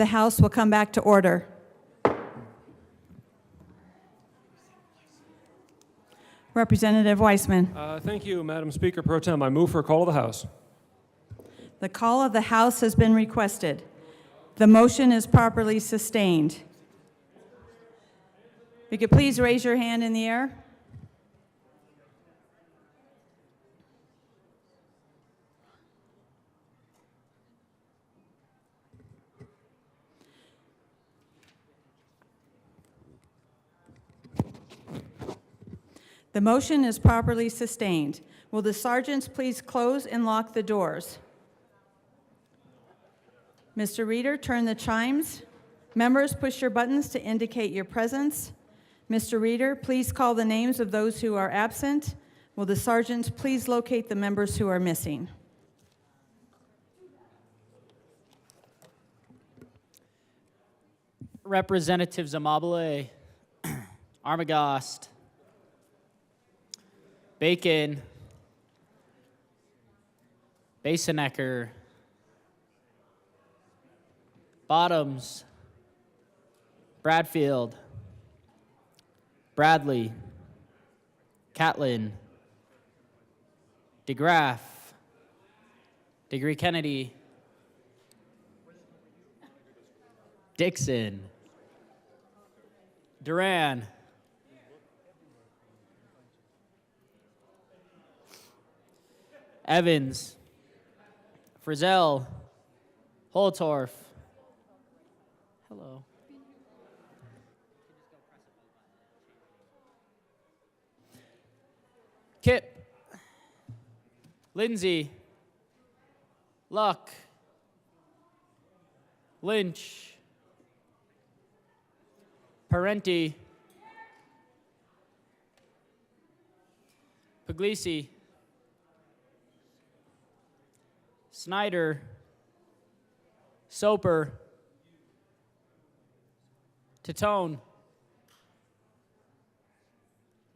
The House will come back to order. Representative Weissman. Thank you, Madam Speaker Pro Tem. I move for a call of the House. The call of the House has been requested. The motion is properly sustained. If you could please raise your hand in the air. The motion is properly sustained. Will the sergeants please close and lock the doors? Mr. Reader, turn the chimes. Members, push your buttons to indicate your presence. Mr. Reader, please call the names of those who are absent. Will the sergeants please locate the members who are missing? Representatives Amabile, Armagost, Bacon, Basenecker, Bottoms, Bradfield, Bradley, Catlin, DeGraff, Degree-Kennedy, Dixon, Duran, Evans, Frizzell, Holtorf. Hello. Kip, Lindsay, Luck, Lynch, Parenti, Puglisi, Snyder, Soper, Titone,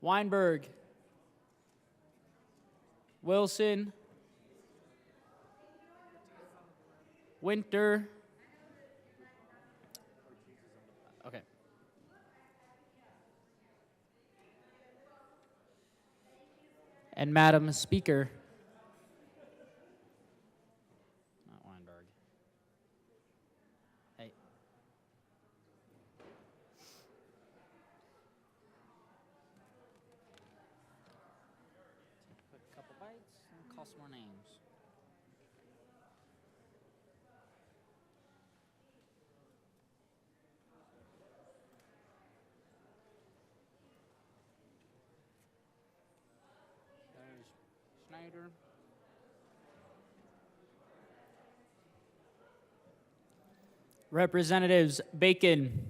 Weinberg, Wilson, Winter. Okay. And Madam Speaker. Not Weinberg. Hey. Quick couple bites and call some more names. There's Schneider. Representatives Bacon,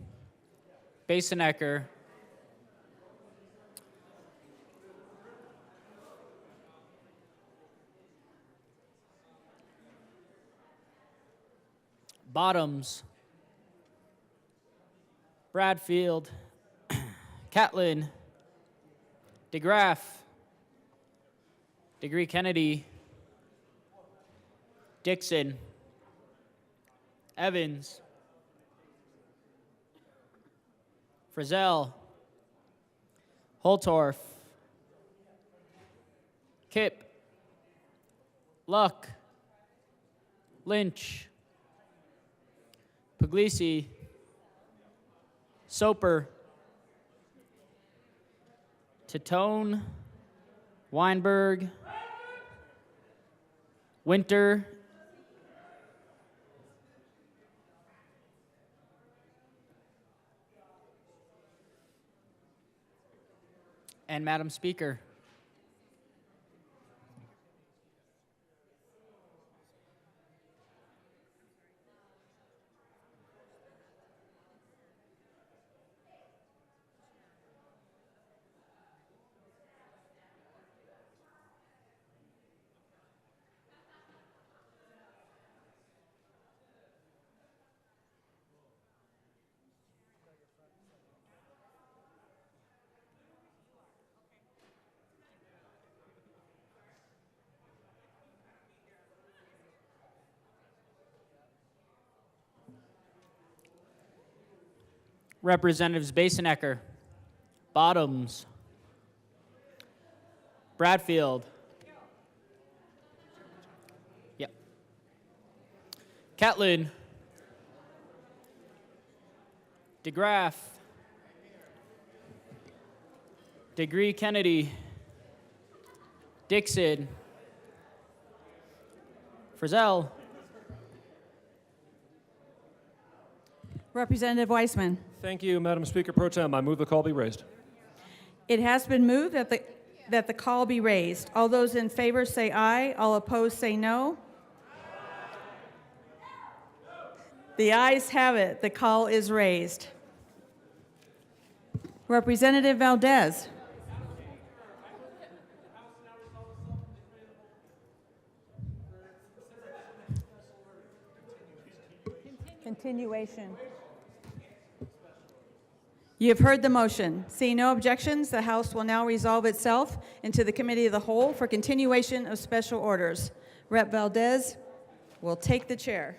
Basenecker, Bottoms, Bradfield, Catlin, DeGraff, Degree-Kennedy, Dixon, Evans, Frizzell, Holtorf, Kip, Luck, Lynch, Puglisi, Soper, Titone, Weinberg, Winter, and Madam Speaker. Representatives Basenecker, Bottoms, Bradfield. Yep. Catlin, DeGraff, Degree Kennedy, Dixon, Frizzell, Representative Weissman. Thank you, Madam Speaker Pro Tem. I move the call be raised. It has been moved that the call be raised. All those in favor say aye. All opposed say no. The ayes have it. The call is raised. Representative Valdez. Continuation. You have heard the motion. Seeing no objections, the House will now resolve itself into the Committee of the Whole for continuation of special orders. Rep. Valdez will take the chair.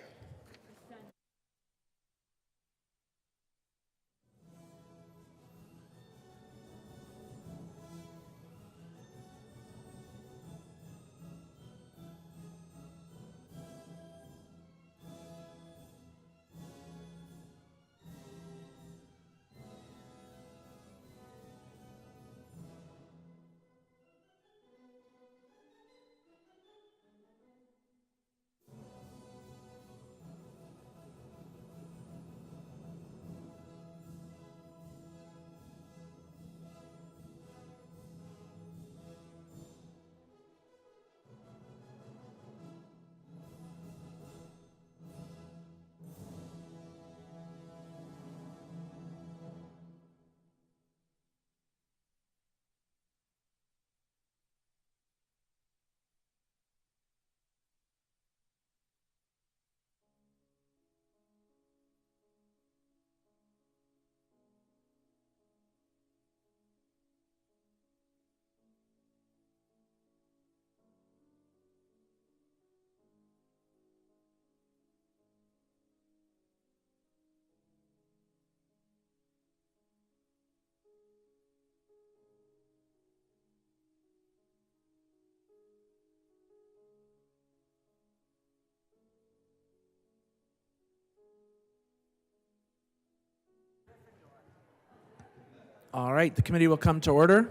All right, the committee will come to order.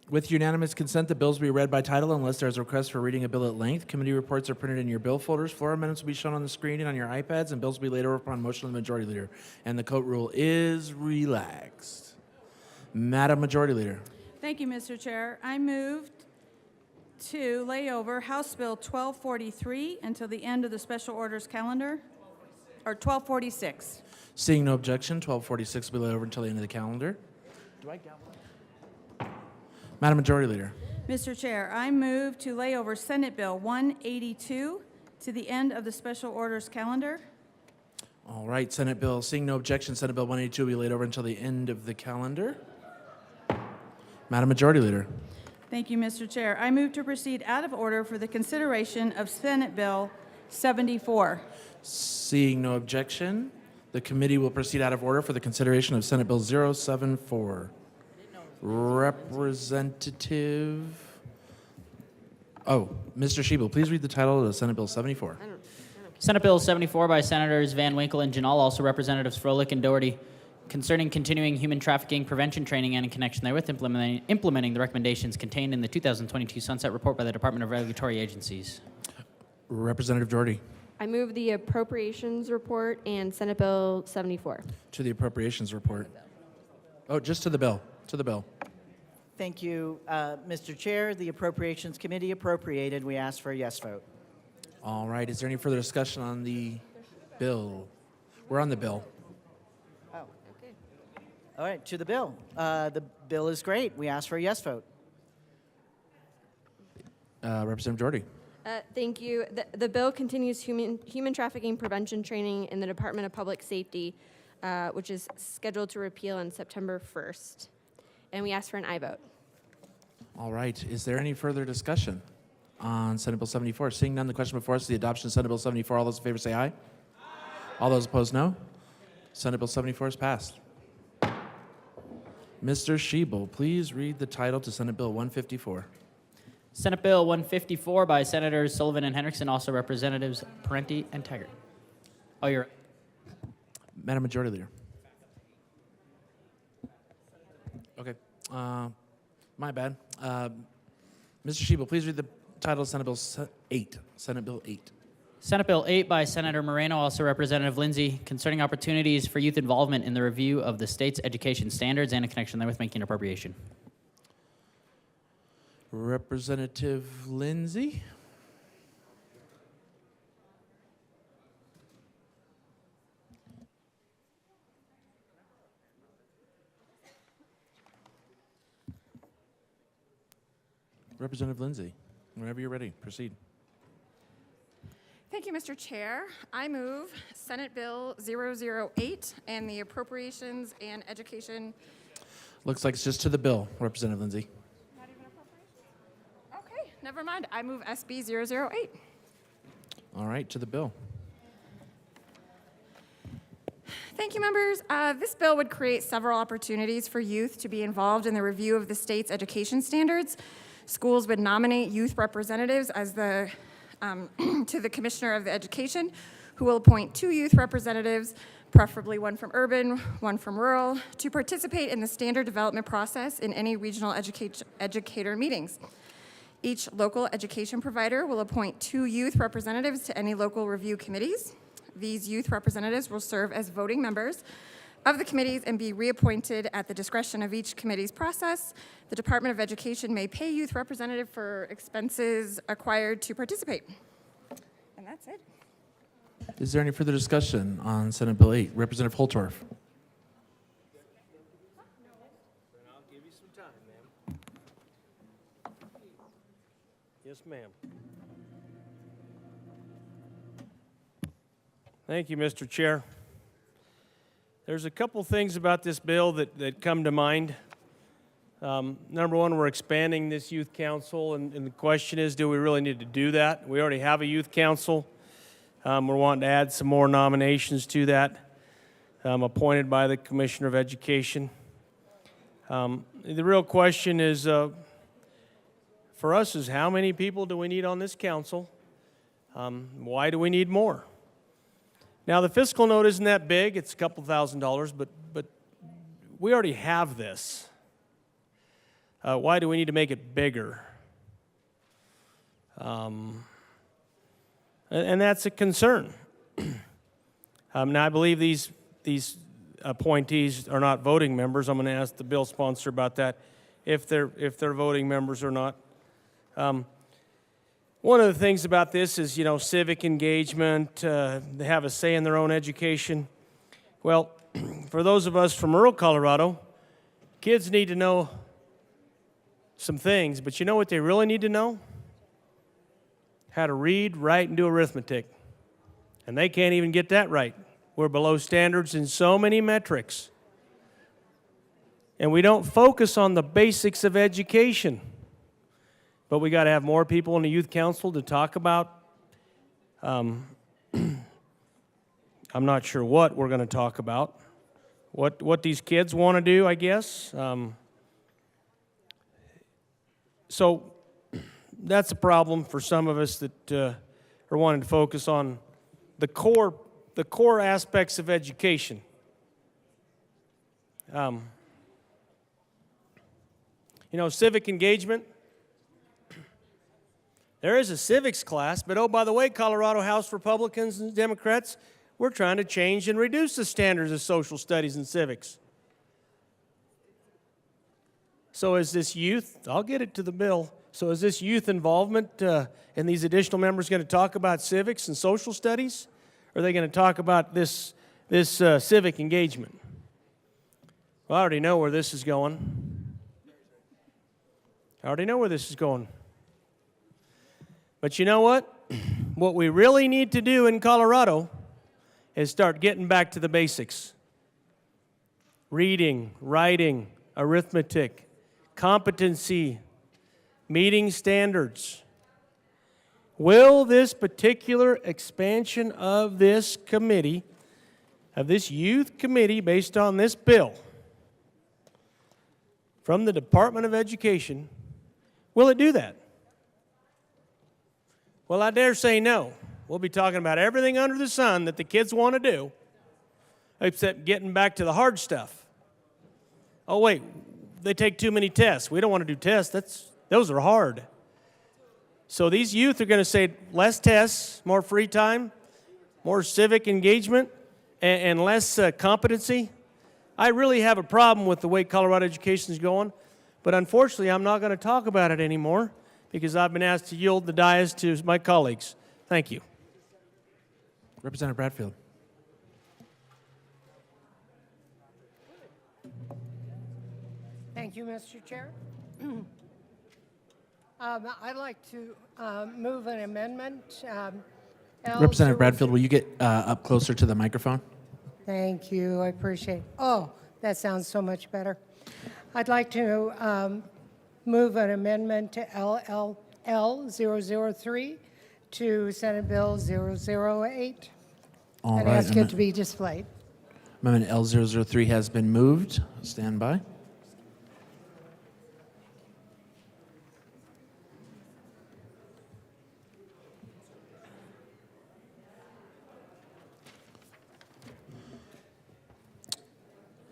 With unanimous consent, the bills will be read by title unless there is a request for reading a bill at length. Committee reports are printed in your bill folders. Floor amendments will be shown on the screen and on your iPads, and bills will be laid over upon motion of the Majority Leader. And the coat rule is relaxed. Madam Majority Leader. Thank you, Mr. Chair. I moved to lay over House Bill 1243 until the end of the special orders calendar, or 1246. Seeing no objection, 1246 will be laid over until the end of the calendar. Madam Majority Leader. Mr. Chair, I move to lay over Senate Bill 182 to the end of the special orders calendar. All right, Senate Bill, seeing no objection, Senate Bill 182 will be laid over until the end of the calendar. Madam Majority Leader. Thank you, Mr. Chair. I move to proceed out of order for the consideration of Senate Bill 74. Seeing no objection, the committee will proceed out of order for the consideration of Senate Bill 074. Representative... Oh, Mr. Schiebel, please read the title of Senate Bill 74. Senate Bill 74 by Senators Van Winkle and Janal, also Representatives Froelich and Doherty, concerning continuing human trafficking prevention training and in connection therewith implementing the recommendations contained in the 2022 Sunset Report by the Department of Regulatory Agencies. Representative Doherty. I move the Appropriations Report and Senate Bill 74. To the Appropriations Report. Oh, just to the bill. To the bill. Thank you, Mr. Chair. The Appropriations Committee appropriated. We ask for a yes vote. All right, is there any further discussion on the bill? We're on the bill. Oh, okay. All right, to the bill. The bill is great. We ask for a yes vote. Representative Doherty. Thank you. The bill continues human trafficking prevention training in the Department of Public Safety, which is scheduled to repeal on September 1st. And we ask for an aye vote. All right, is there any further discussion on Senate Bill 74? Seeing none, the question before us is the adoption of Senate Bill 74. All those in favor say aye. All those opposed, no. Senate Bill 74 is passed. Mr. Shebel, please read the title to Senate Bill 154. Senate Bill 154 by Senators Sullivan and Hendrickson, also Representatives Parenti and Taggart. Oh, you're Madam Majority Leader. Okay. My bad. Mr. Shebel, please read the title of Senate Bill 8. Senate Bill 8. Senate Bill 8 by Senator Moreno, also Representative Lindsay, concerning opportunities for youth involvement in the review of the state's education standards and in connection therewith making an appropriation. Representative Lindsay. Representative Lindsay, whenever you're ready, proceed. Thank you, Mr. Chair. I move Senate Bill 008 and the Appropriations and Education. Looks like it's just to the bill, Representative Lindsay. Not even appropriations? Okay, never mind. I move SB 008. All right, to the bill. Thank you, members. This bill would create several opportunities for youth to be involved in the review of the state's education standards. Schools would nominate youth representatives as to the Commissioner of Education, who will appoint 2 youth representatives, preferably one from urban, one from rural, to participate in the standard development process in any regional educator meetings. Each local education provider will appoint 2 youth representatives to any local review committees. These youth representatives will serve as voting members of the committees and be reappointed at the discretion of each committee's process. The Department of Education may pay youth representative for expenses acquired to participate. And that's it. Is there any further discussion on Senate Bill 8? Representative Holtorf. I'll give you some time, ma'am. Yes, ma'am. Thank you, Mr. Chair. There's a couple things about this bill that come to mind. Number one, we're expanding this youth council, and the question is, do we really need to do that? We already have a youth council. We're wanting to add some more nominations to that, appointed by the Commissioner of Education. The real question is, for us, is how many people do we need on this council? Why do we need more? Now, the fiscal note isn't that big. It's a couple $1,000s, but we already have this. Why do we need to make it bigger? And that's a concern. Now, I believe these appointees are not voting members. I'm going to ask the bill sponsor about that, if they're voting members or not. One of the things about this is, civic engagement. They have a say in their own education. Well, for those of us from rural Colorado, kids need to know some things, but you know what they really need to know? How to read, write, and do arithmetic. And they can't even get that right. We're below standards in so many metrics. And we don't focus on the basics of education. But we got to have more people in the youth council to talk about. I'm not sure what we're going to talk about. What these kids want to do, I guess. So that's a problem for some of us that are wanting to focus on the core aspects of education. Civic engagement. There is a civics class, but oh, by the way, Colorado House Republicans and Democrats, we're trying to change and reduce the standards of social studies and civics. So is this youth, I'll get it to the bill, so is this youth involvement and these additional members going to talk about civics and social studies? Or are they going to talk about this civic engagement? Well, I already know where this is going. But you know what? What we really need to do in Colorado is start getting back to the basics. Reading, writing, arithmetic, competency, meeting standards. Will this particular expansion of this committee of this youth committee based on this bill from the Department of Education, will it do that? Well, I dare say no. We'll be talking about everything under the sun that the kids want to do, except getting back to the hard stuff. Oh, wait, they take too many tests. We don't want to do tests. Those are hard. So these youth are going to say less tests, more free time, more civic engagement, and less competency. I really have a problem with the way Colorado education is going, but unfortunately, I'm not going to talk about it anymore because I've been asked to yield the dais to my colleagues. Thank you. Representative Bradfield. Thank you, Mr. Chair. I'd like to move an amendment. Representative Bradfield, will you get up closer to the microphone? Thank you, I appreciate it. Oh, that sounds so much better. I'd like to move an amendment to LLL 003 to Senate Bill 008 All and right. ask it to be displayed. Amendment L003 has been moved. Stand by.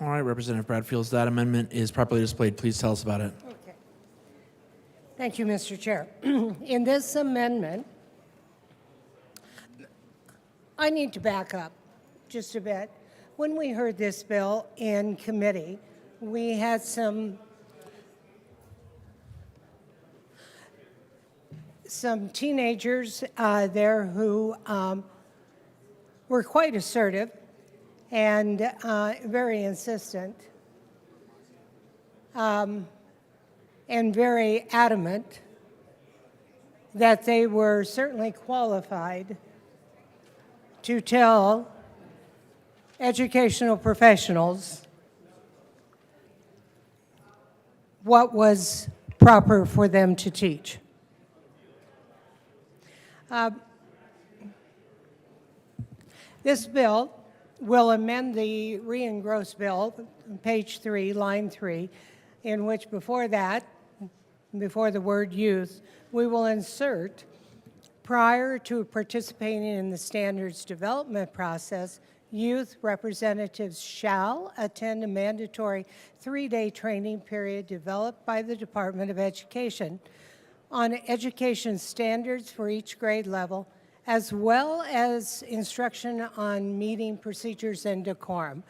All right, Representative Bradfield, that amendment is properly displayed. Please tell us about it. Okay. Thank you, Mr. Chair. In this amendment, I need to back up just a bit. When we heard this bill in committee, we had some teenagers there who were quite assertive and very insistent and very adamant that they were certainly qualified to tell educational professionals what was proper for them to teach. This bill will amend the re-engross bill, page 3, line 3, in which before that, before the word youth, we will insert, prior to participating in the standards development process, youth representatives shall attend a mandatory 3-day training period developed by the Department of Education on education standards for each grade level, as well as instruction on meeting procedures and decorum.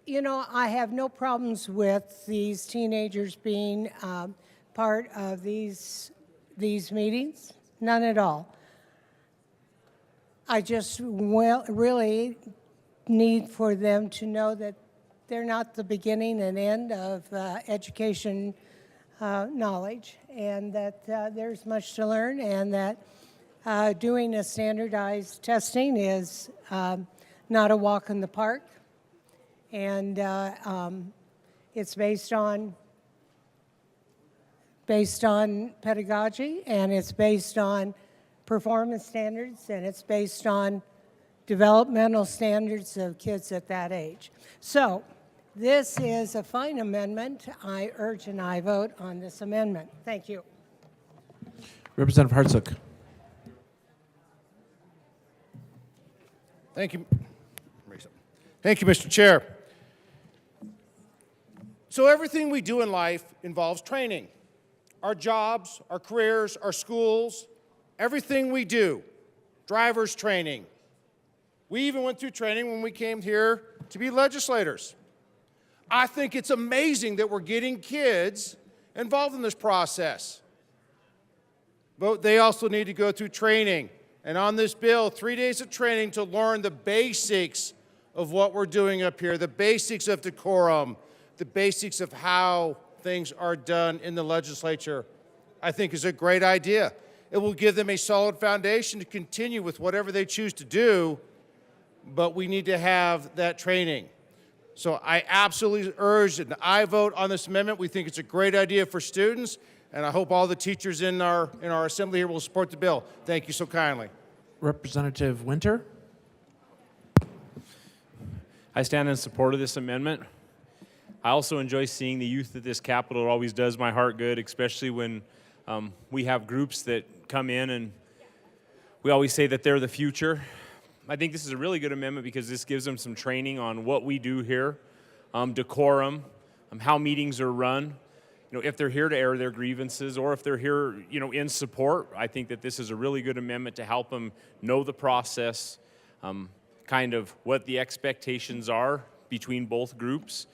You know, I have no problems with these teenagers being part of these meetings, none at all. I just really need for them to know that they're not the beginning and end of education knowledge, and that there's much to learn, and that doing a standardized testing is not a walk in the park, and it's based on pedagogy, and it's based on performance standards, and it's based on developmental standards of kids at that age. So this is a fine amendment. I urge an aye vote on this amendment. Thank you. Representative Hartsook. Thank you. Thank you, Mr. Chair. So everything we do in life involves training. Our jobs, our careers, our schools, everything we do. Driver's training. We even went through training when we came here to be legislators. I think it's amazing that we're getting kids involved in this process. But they also need to go through training. And on this bill, 3 days of training to learn the basics of what we're doing up here, the basics of decorum, the basics of how things are done in the legislature, I think is a great idea. It will give them a solid foundation to continue with whatever they choose to do, but we need to have that training. So I absolutely urge an aye vote on this amendment. We think it's a great idea for students, and I hope all the teachers in our assembly here will support the bill. Thank you so kindly. Representative Winter. I stand in support of this amendment. I also enjoy seeing the youth at this Capitol. It always does my heart good, especially when we have groups that come in and we always say that they're the future. I think this is a really good amendment because this gives them some training on what we do here, decorum, how meetings are run. You know, if they're here to air their grievances or if they're here, you know, in support, I think that this is a really good amendment to help them know the process, kind of what the expectations are between both groups.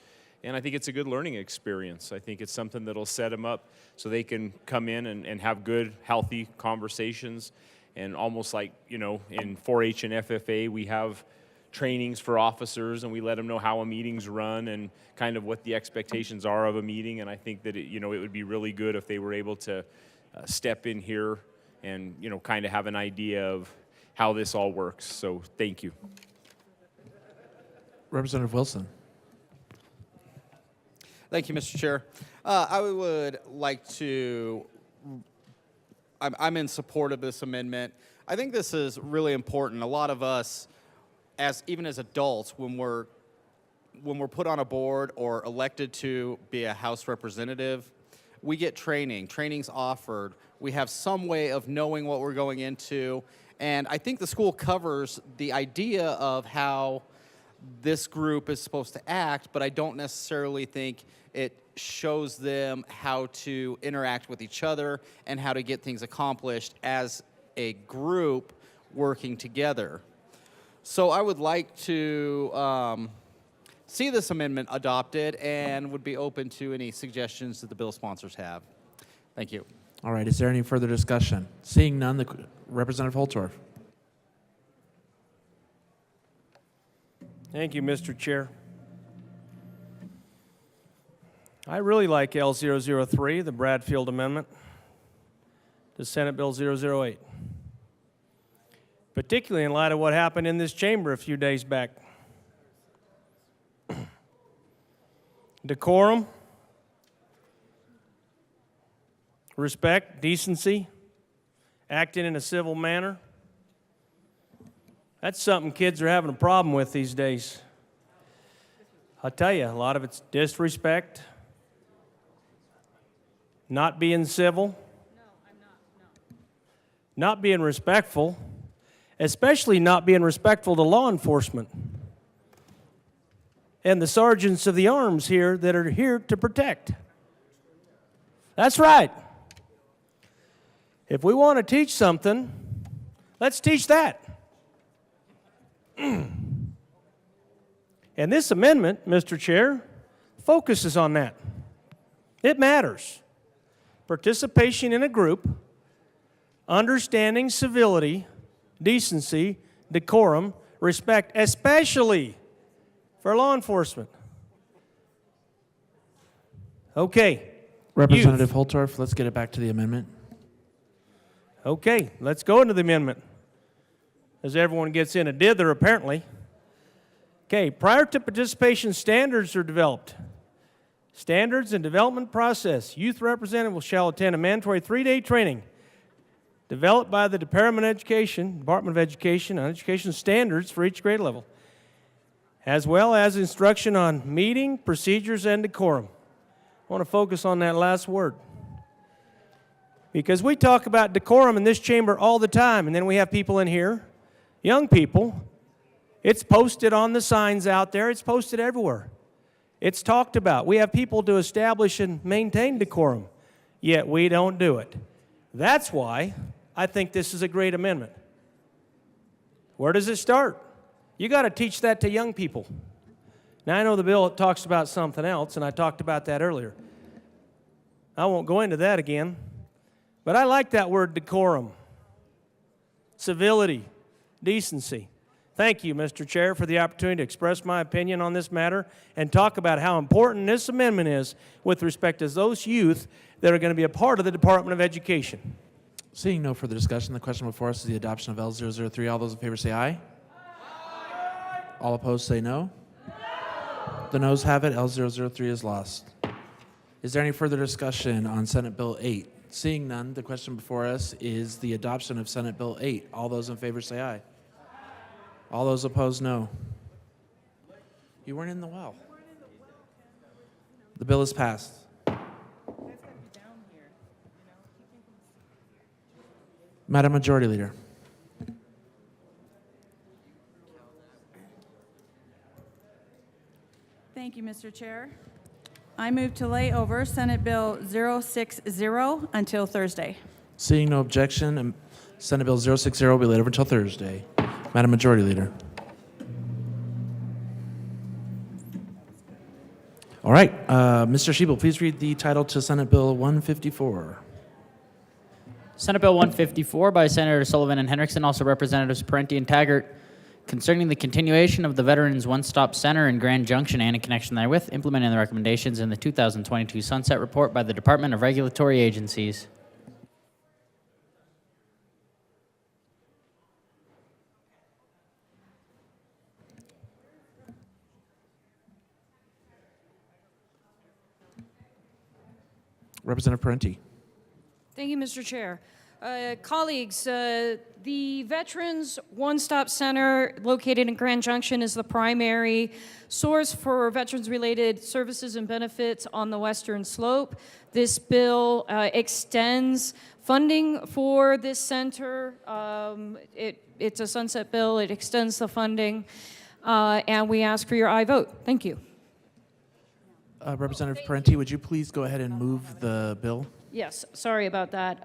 And I think it's a good learning experience. I think it's something that'll set them up so they can come in and have good, healthy conversations. And almost like, you know, in 4-H and FFA, we have trainings for officers and we let them know how a meeting's run and kind of what the expectations are of a meeting. And I think that, it would be really good if they were able to step in here and, you know, kind of have an idea of how this all works. So thank you. Representative Wilson. Thank you, Mr. Chair. I would like to, I'm in support of this amendment. I think this is really important. A lot of us, even as adults, when we're put on a board or elected to be a House representative, we get training. Training's offered. We have some way of knowing what we're going into. And I think the school covers the idea of how this group is supposed to act, but I don't necessarily think it shows them how to interact with each other and how to get things accomplished as a group working together. So I would like to see this amendment adopted and would be open to any suggestions that the bill sponsors have. Thank you. All right, is there any further discussion? Seeing none, Representative Holtorf. Thank you, Mr. Chair. I really like L003, the Bradfield Amendment to Senate Bill 008, particularly in light of what happened in this chamber a few days back. Decorum, respect, decency, acting in a civil manner. That's something kids are having a problem with these days. I'll tell you, a lot of it's disrespect, not being civil, not being respectful, especially not being respectful to law enforcement and the sergeants of the arms here that are here to protect. That's right. If we want to teach something, let's teach that. And this amendment, Mr. Chair, focuses on that. It matters. Participation in a group, understanding civility, decency, decorum, respect, especially for law enforcement. Okay. Representative Holtorf, let's get it back to the amendment. Okay, let's go into the amendment. As everyone gets in a dither, apparently. Okay, prior to participation, standards are developed. Standards and development process. Youth representatives shall attend a mandatory 3-day training developed by the Department of Education on education standards for each grade level, as well as instruction on meeting, procedures, and decorum. I want to focus on that last word, because we talk about decorum in this chamber all the time, and then we have people in here, young people. It's posted on the signs out there. It's posted everywhere. It's talked about. We have people to establish and maintain decorum, yet we don't do it. That's why I think this is a great amendment. Where does it start? You got to teach that to young people. Now, I know the bill talks about something else, and I talked about that earlier. I won't go into that again, but I like that word decorum, civility, decency. Thank you, Mr. Chair, for the opportunity to express my opinion on this matter and talk about how important this amendment is with respect to those youth that are going to be a part of the Department of Education. Seeing no further discussion, the question before us is the adoption of L003. All those in favor say aye. All opposed say no. The noes have it. L003 is lost. Is there any further discussion on Senate Bill 8? Seeing none, the question before us is the adoption of Senate Bill 8. All those in favor say aye. All those opposed, no. You weren't in the well. The bill is passed. Madam Majority Leader. Thank you, Mr. Chair. I move to lay over Senate Bill 060 until Thursday. Seeing no objection, Senate Bill 060 will be laid over until Thursday. Madam Majority Leader. All right, Mr. Shebel, please read the title to Senate Bill 154. Senate Bill 154 by Senator Sullivan and Hendrickson, also Representatives Parenti and Taggart, concerning the continuation of the Veterans One-Stop Center in Grand Junction and in connection therewith, implementing the recommendations in the 2022 Sunset Report by the Department of Regulatory Agencies. Representative Parenti. Thank you, Mr. Chair. Colleagues, the Veterans One-Stop Center located in Grand Junction is the primary source for veterans-related services and benefits on the Western Slope. This bill extends funding for this center. It's a sunset bill. It extends the funding, and we ask for your aye vote. Thank you. Representative Parenti, would you please go ahead and move the bill? Yes, sorry about that.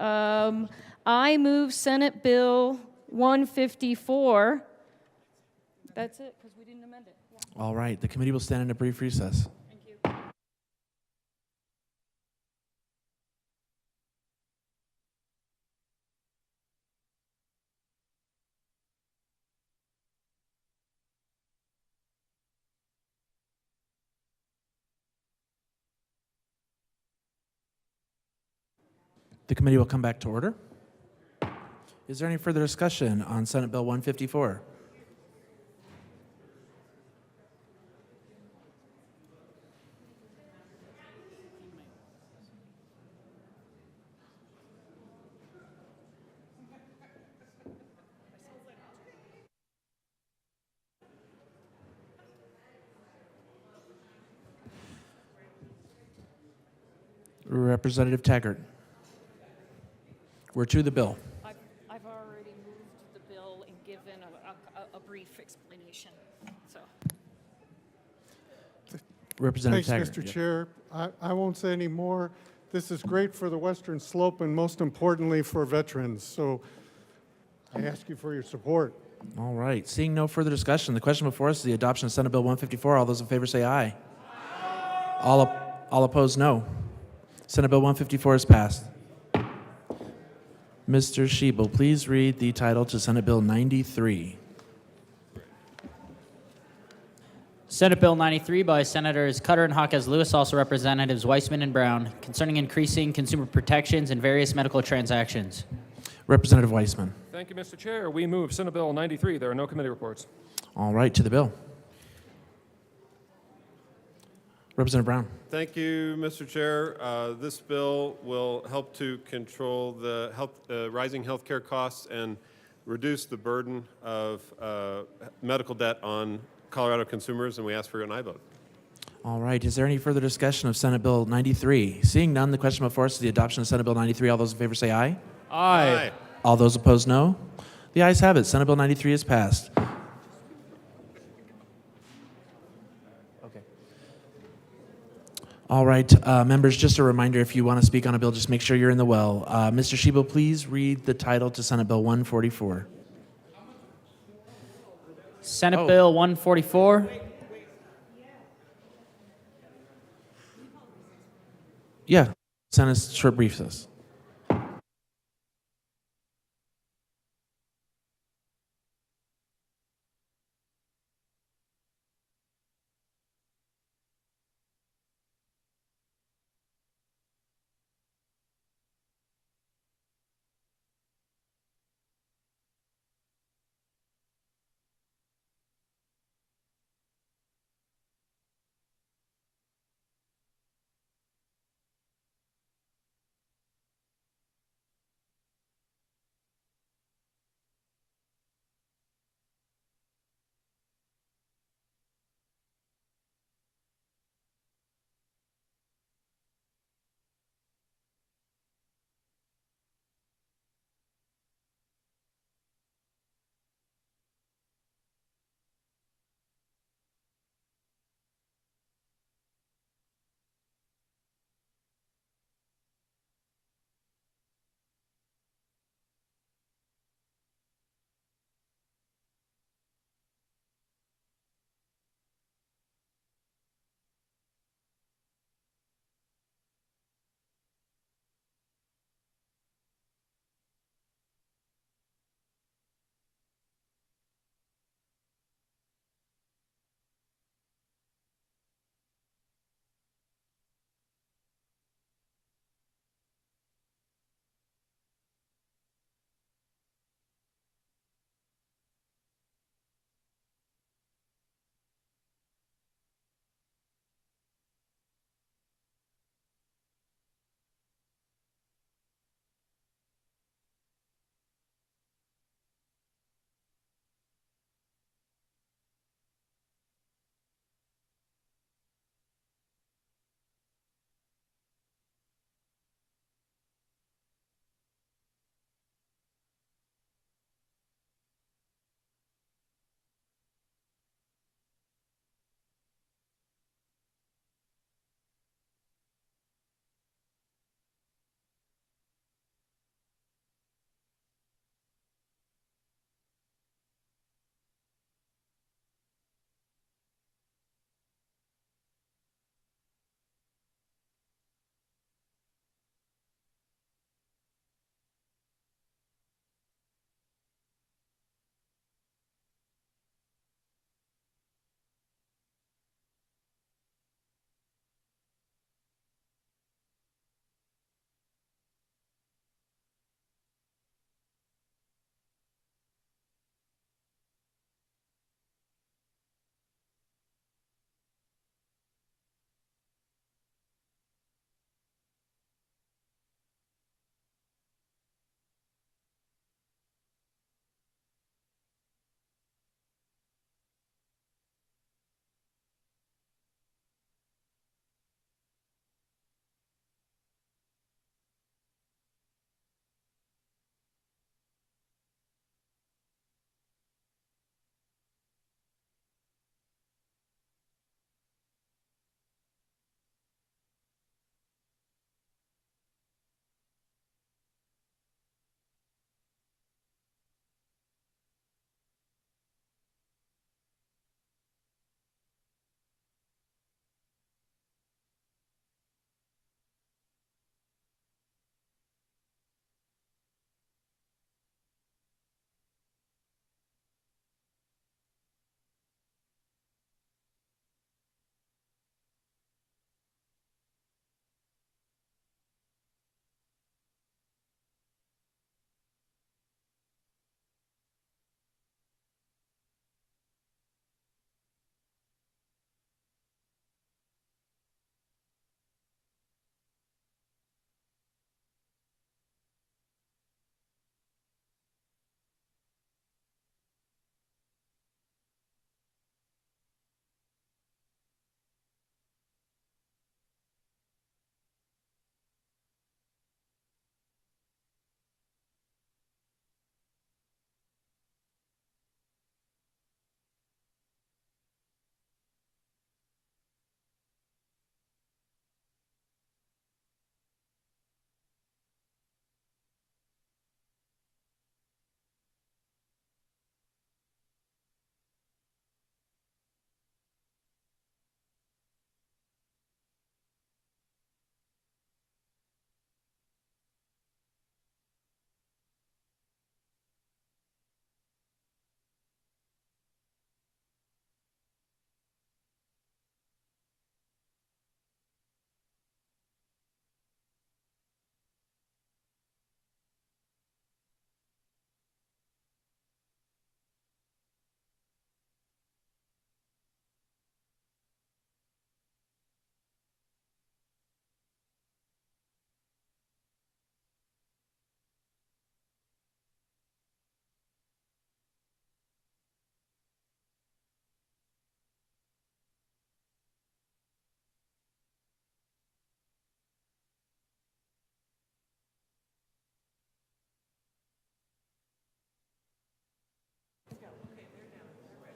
I move Senate Bill 154. That's it, because we didn't amend it. Yeah. All right, the committee will stand in a brief recess. Thank you. The committee will come back to order. Is there any further discussion on Senate Bill 154? Representative Taggart. We're to the bill. I've already moved the bill and given a brief explanation. So. Representative Thanks, Taggart. Mr. Chair. I won't say any more. This is great for the Western Slope and most importantly for veterans. So I ask you for your support. All right. Seeing no further discussion, the question before us is the adoption of Senate Bill 154. All those in favor say aye. All opposed, no. Senate Bill 154 is passed. Mr. Shebel, please read the title to Senate Bill 93. Senate Bill 93 by Senators Cutter and Hawkes Lewis, also Representatives Weissman and Brown, concerning increasing consumer protections in various medical transactions. Representative Weissman. Thank you, Mr. Chair. We move Senate Bill 93. There are no committee reports. All right, to the bill. Representative Brown. Thank you, Mr. Chair. This bill will help to control the rising health care costs and reduce the burden of medical debt on Colorado consumers, and we ask for an aye vote. All right, is there any further discussion of Senate Bill 93? Seeing none, the question before us is the adoption of Senate Bill 93. All those in favor say aye. Aye. All those opposed, no. The ayes have it. Senate Bill 93 is passed. Okay. All right, members, just a reminder, if you want to speak on a bill, just make sure you're in the well. Mr. Shebel, please read the title to Senate Bill 144. Senate Bill 144. Yeah, Senate short briefs.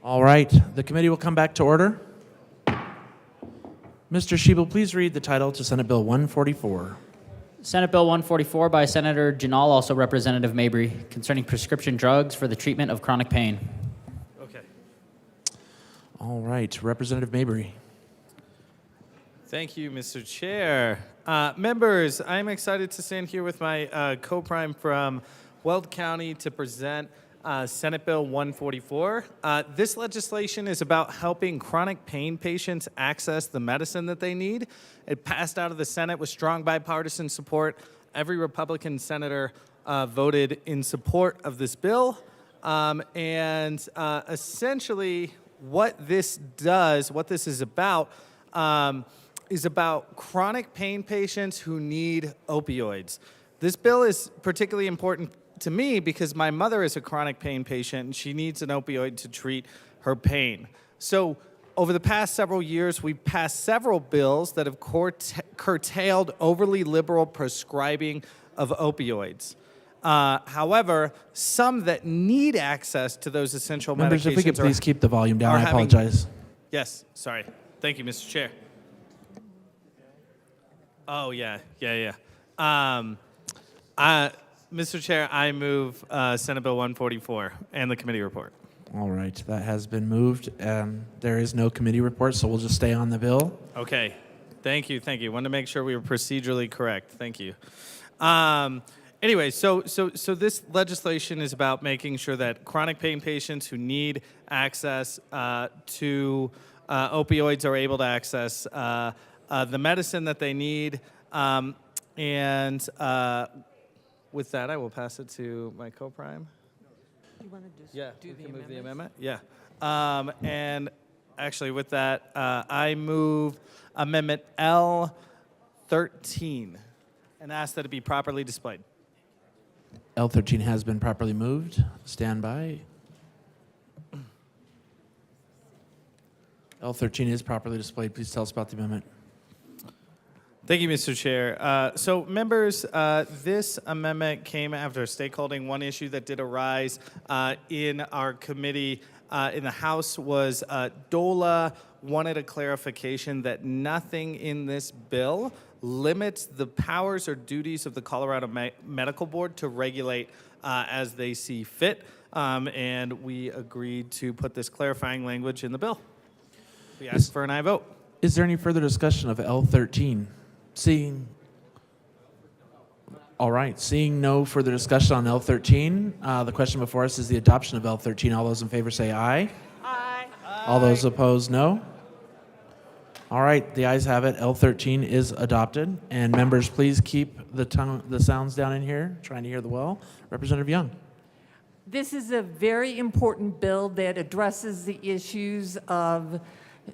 All right, the committee will come back to order. Mr. Shebel, please read the title to Senate Bill 144. Senate Bill 144 by Senator Janal, also Representative Mabry, concerning prescription drugs for the treatment of chronic pain. Okay. All right, Representative Mabry. Thank you, Mr. Chair. Members, I'm excited to stand here with my co-prime from Weld County to present Senate Bill 144. This legislation is about helping chronic pain patients access the medicine that they need. It passed out of the Senate with strong bipartisan support. Every Republican senator voted in support of this bill. Essentially, what this does, what this is about chronic pain patients who need opioids. This bill is particularly important to me because my mother is a chronic pain patient and she needs an opioid to treat her pain. So over the past several years, we've passed several bills that have curtailed overly liberal prescribing of opioids. However, some that need access to those essential Members, medications if we could please keep the volume down, I apologize. Yes, sorry. Thank you, Mr. Chair. Oh, yeah. Mr. Chair, I move Senate Bill 144 and the committee report. All right, that has been moved. There is no committee report, so we'll just stay on the bill. Okay. Thank you. Wanted to make sure we were procedurally correct. Thank you. Anyway, so this legislation is about making sure that chronic pain patients who need access to opioids are able to access the medicine that they need. With that, I will pass it to my co-prime. You want to just We can move the amendment? Yeah. And actually, with that, I move Amendment L13 and ask that it be properly displayed. L13 has been properly moved. Stand by. L13 is properly displayed. Please tell us about the amendment. Thank you, Mr. Chair. So, members, this amendment came after stakeholding. One issue that did arise in our committee in the House was DOLA wanted a clarification that nothing in this bill limits the powers or duties of the Colorado Medical Board to regulate as they see fit. And we agreed to put this clarifying language in the bill. We ask for an aye vote. Is there any further discussion of L13? Seeing no further discussion on L13, the question before us is the adoption of L13. All those in favor say aye. Aye. All those opposed, no. All right, the ayes have it. L13 is adopted. And members, please keep the sounds down in here, trying to hear the well. Representative Young. This is a very important bill that addresses the issues of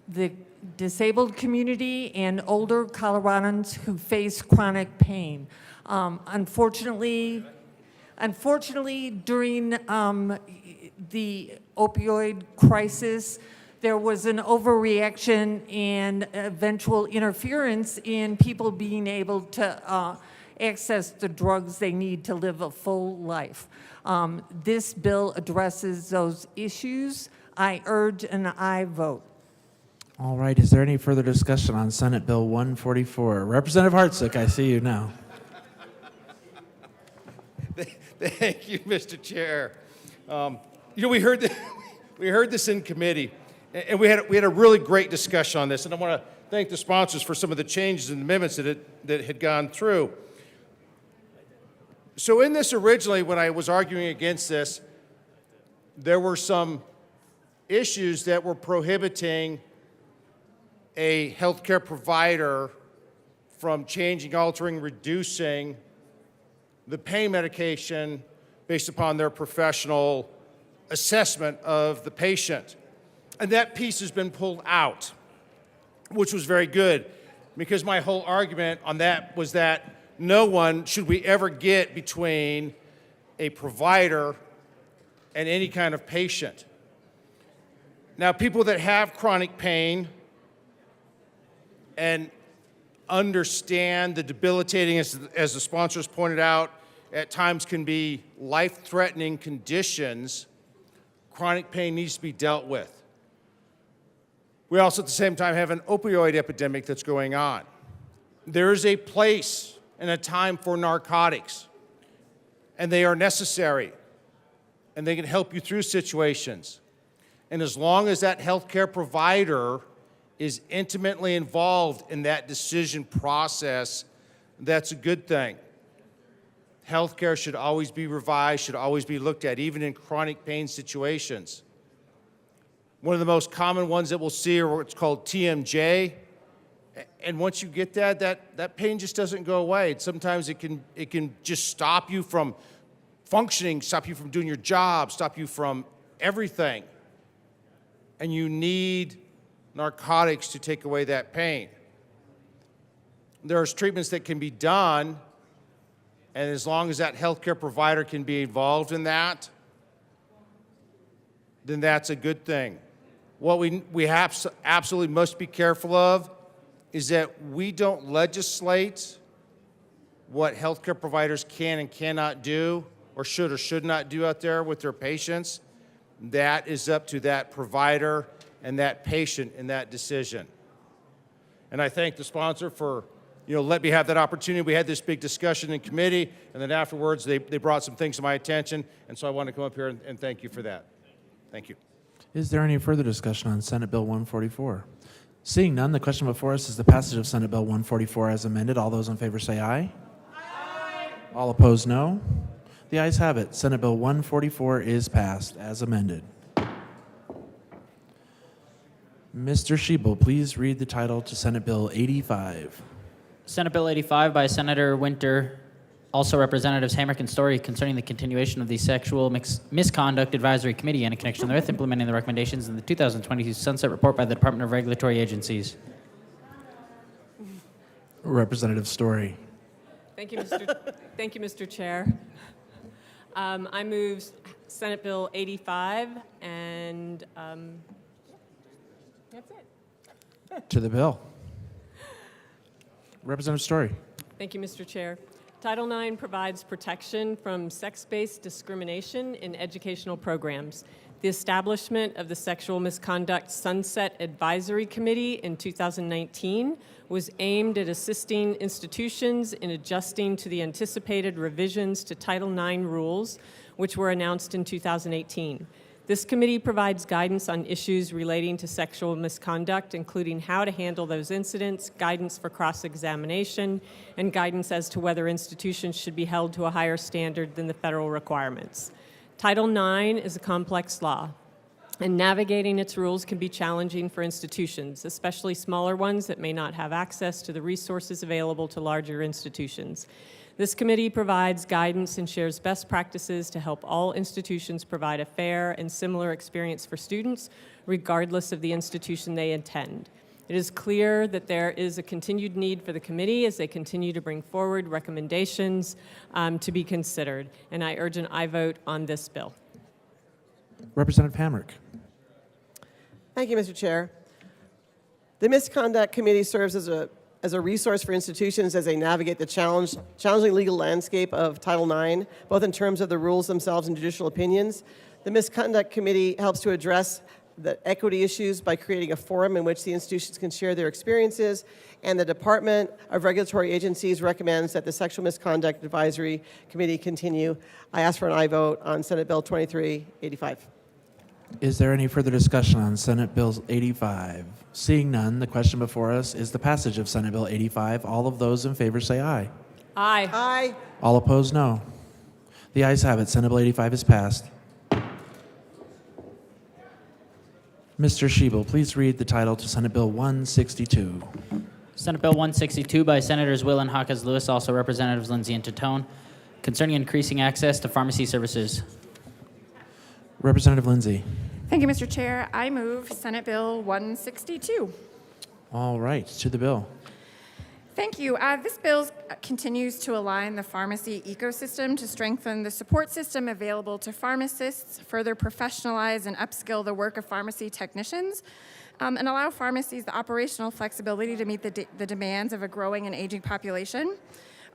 the disabled community and older Coloradans who face chronic pain. Unfortunately, during the opioid crisis, there was an overreaction and eventual interference in people being able to access the drugs they need to live a full life. This bill addresses those issues. I urge an aye vote. All right, is there any further discussion on Senate Bill 144? Representative Hartsook, I see you now. Thank you, Mr. Chair. We heard this in committee, and we had a really great discussion on this. And I want to thank the sponsors for some of the changes and amendments that had gone through. So in this originally, when I was arguing against this, there were some issues that were prohibiting a healthcare provider from changing, altering, reducing the pain medication based upon their professional assessment of the patient. And that piece has been pulled out, which was very good, because my whole argument on that was that no one should we ever get between a provider and any kind of patient. Now, people that have chronic pain and understand the debilitating, as the sponsors pointed out, at times can be life-threatening conditions, chronic pain needs to be dealt with. We also at the same time have an opioid epidemic that's going on. There is a place and a time for narcotics, and they are necessary, and they can help you through situations. And as long as that healthcare provider is intimately involved in that decision process, that's a good thing. Healthcare should always be revised, should always be looked at, even in chronic pain situations. One of the most common ones that we'll see are what's called TMJ. And once you get that pain just doesn't go away. Sometimes it can just stop you from functioning, stop you from doing your job, stop you from everything. And you need narcotics to take away that pain. There's treatments that can be done, and as long as that healthcare provider can be involved in that, then that's a good thing. What we have absolutely must be careful of is that we don't legislate what healthcare providers can and cannot do or should not do out there with their patients. That is up to that provider and that patient in that decision. And I thank the sponsor for, let me have that opportunity. We had this big discussion in committee, and then afterwards they brought some things to my attention, and so I want to come up here and thank you for that. Thank you. Is there any further discussion on Senate Bill 144? Seeing none, the question before us is the passage of Senate Bill 144 as amended. All those in favor say aye. Aye. All opposed, no. The ayes have it. Senate Bill 144 is passed as amended. Mr. Schiebel, please read the title to Senate Bill 85. Senate Bill 85 by Senator Winter, also Representatives Hamrick and Story, concerning the continuation of the Sexual Misconduct Advisory Committee and in connection therewith implementing the recommendations in the 2022 Sunset Report by the Department of Regulatory Agencies. Representative Story. Thank you, Mr. Chair. I move Senate Bill 85, and that's it. To the bill. Representative Story. Thank you, Mr. Chair. Title IX provides protection from sex-based discrimination in educational programs. The establishment of the Sexual Misconduct Sunset Advisory Committee in 2019 was aimed at assisting institutions in adjusting to the anticipated revisions to Title IX rules, which were announced in 2018. This committee provides guidance on issues relating to sexual misconduct, including how to handle those incidents, guidance for cross-examination, and guidance as to whether institutions should be held to a higher standard than the federal requirements. Title IX is a complex law, and navigating its rules can be challenging for institutions, especially smaller ones that may not have access to the resources available to larger institutions. This committee provides guidance and shares best practices to help all institutions provide a fair and similar experience for students, regardless of the institution they attend. It is clear that there is a continued need for the committee as they continue to bring forward recommendations to be considered, and I urge an aye vote on this bill. Representative Hamrick. Thank you, Mr. Chair. The Misconduct Committee serves as a resource for institutions as they navigate the challenging legal landscape of Title IX, both in terms of the rules themselves and judicial opinions. The Misconduct Committee helps to address the equity issues by creating a forum in which the institutions can share their experiences, and the Department of Regulatory Agencies recommends that the Sexual Misconduct Advisory Committee continue. I ask for an aye vote on Senate Bill 2385. Is there any further discussion on Senate Bill 85? Seeing none, the question before us is the passage of Senate Bill 85. All of those in favor say aye. Aye. Aye. All opposed, no. The ayes have it. Senate Bill 85 is passed. Mr. Schiebel, please read the title to Senate Bill 162. Senate Bill 162 by Senators Will and Hawkes Lewis, also Representatives Lindsay and Titone, concerning increasing access to pharmacy services. Representative Lindsay. Thank you, Mr. Chair. I move Senate Bill 162. All right, to the bill. Thank you. This bill continues to align the pharmacy ecosystem to strengthen the support system available to pharmacists, further professionalize and upskill the work of pharmacy technicians, and allow pharmacies the operational flexibility to meet the demands of a growing and aging population.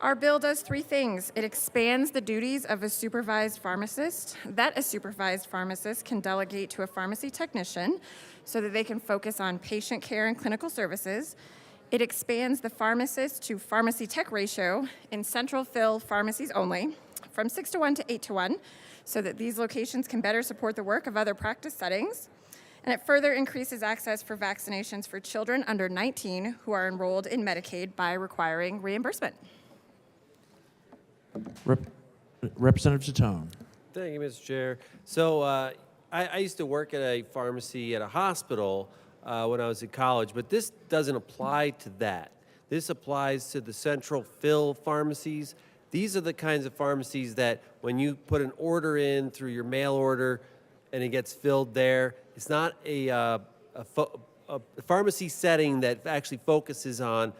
Our bill does three things. It expands the duties of a supervised pharmacist that a supervised pharmacist can delegate to a pharmacy technician so that they can focus on patient care and clinical services. It expands the pharmacist to pharmacy tech ratio in central fill pharmacies only from 6:1 to 8:1 so that these locations can better support the work of other practice settings. And it further increases access for vaccinations for children under 19 who are enrolled in Medicaid by requiring reimbursement. Representative Tatone. Thank you, Mr. Chair. So I used to work at a pharmacy at a hospital when I was in college, but this doesn't apply to that. This applies to the central fill pharmacies. These are the kinds of pharmacies that when you put an order in through your mail order and it gets filled there, it's not a pharmacy setting that actually focuses on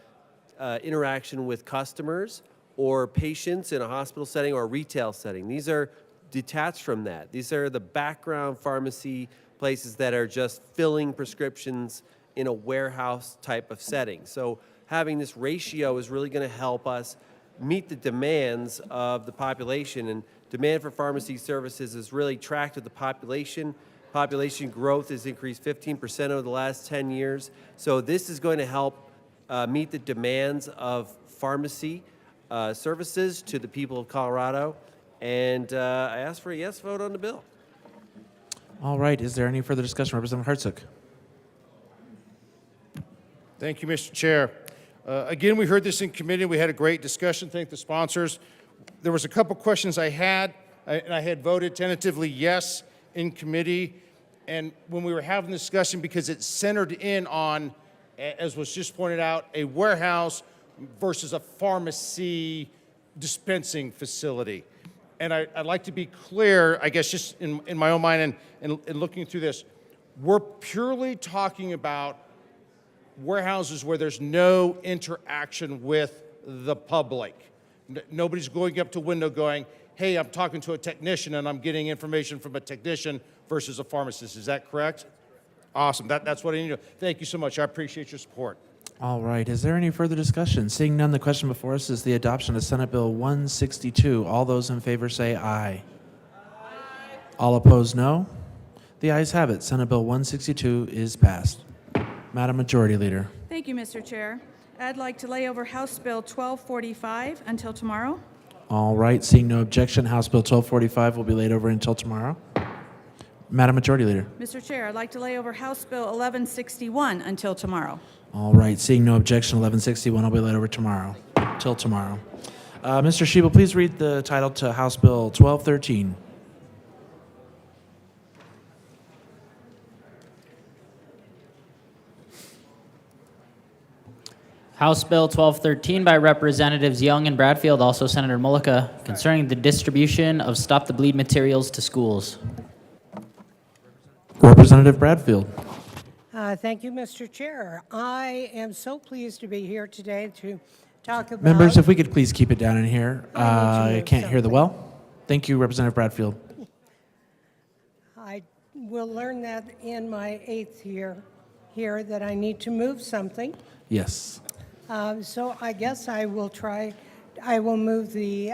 interaction with customers or patients in a hospital setting or a retail setting. These are detached from that. These are the background pharmacy places that are just filling prescriptions in a warehouse type of setting. So having this ratio is really going to help us meet the demands of the population, and demand for pharmacy services is really tracked with the population. Population growth has increased 15% over the last 10 years. So this is going to help meet the demands of pharmacy services to the people of Colorado. And I ask for a yes vote on the bill. All right. Is there any further discussion? Representative Hartsook. Thank you, Mr. Chair. Again, we heard this in committee. We had a great discussion. Thank the sponsors. There was a couple questions I had, and I had voted tentatively yes in committee. And when we were having the discussion, because it centered in on, as was just pointed out, a warehouse versus a pharmacy dispensing facility. And I'd like to be clear, I guess just in my own mind and looking through this, we're purely talking about warehouses where there's no interaction with the public. Nobody's going up to a window going, hey, I'm talking to a technician and I'm getting information from a technician versus a pharmacist. Is that correct? Awesome. That's what I need to know. Thank you so much. I appreciate your support. All right. Is there any further discussion? Seeing none, the question before us is the adoption of Senate Bill 162. All those in favor say aye. Aye. All opposed, no. The ayes have it. Senate Bill 162 is passed. Madam Majority Leader. Thank you, Mr. Chair. I'd like to lay over House Bill 1245 until tomorrow. All right. Seeing no objection, House Bill 1245 will be laid over until tomorrow. Madam Majority Leader. Mr. Chair, I'd like to lay over House Bill 1161 until tomorrow. All right. Seeing no objection, 1161 will be laid over tomorrow, till tomorrow. Mr. Schiebel, please read the title to House Bill 1213. House Bill 1213 by Representatives Young and Bradfield, also Senator Mullica, concerning the distribution of Stop the Bleed materials to schools. Representative Bradfield. Thank you, Mr. Chair. I am so pleased to be here today to talk about... Members, if we could please keep it down in here. I can't hear the something. well. Thank you, Representative Bradfield. I will learn that in my 8th year here that I need to move something. Yes. So I guess I will move the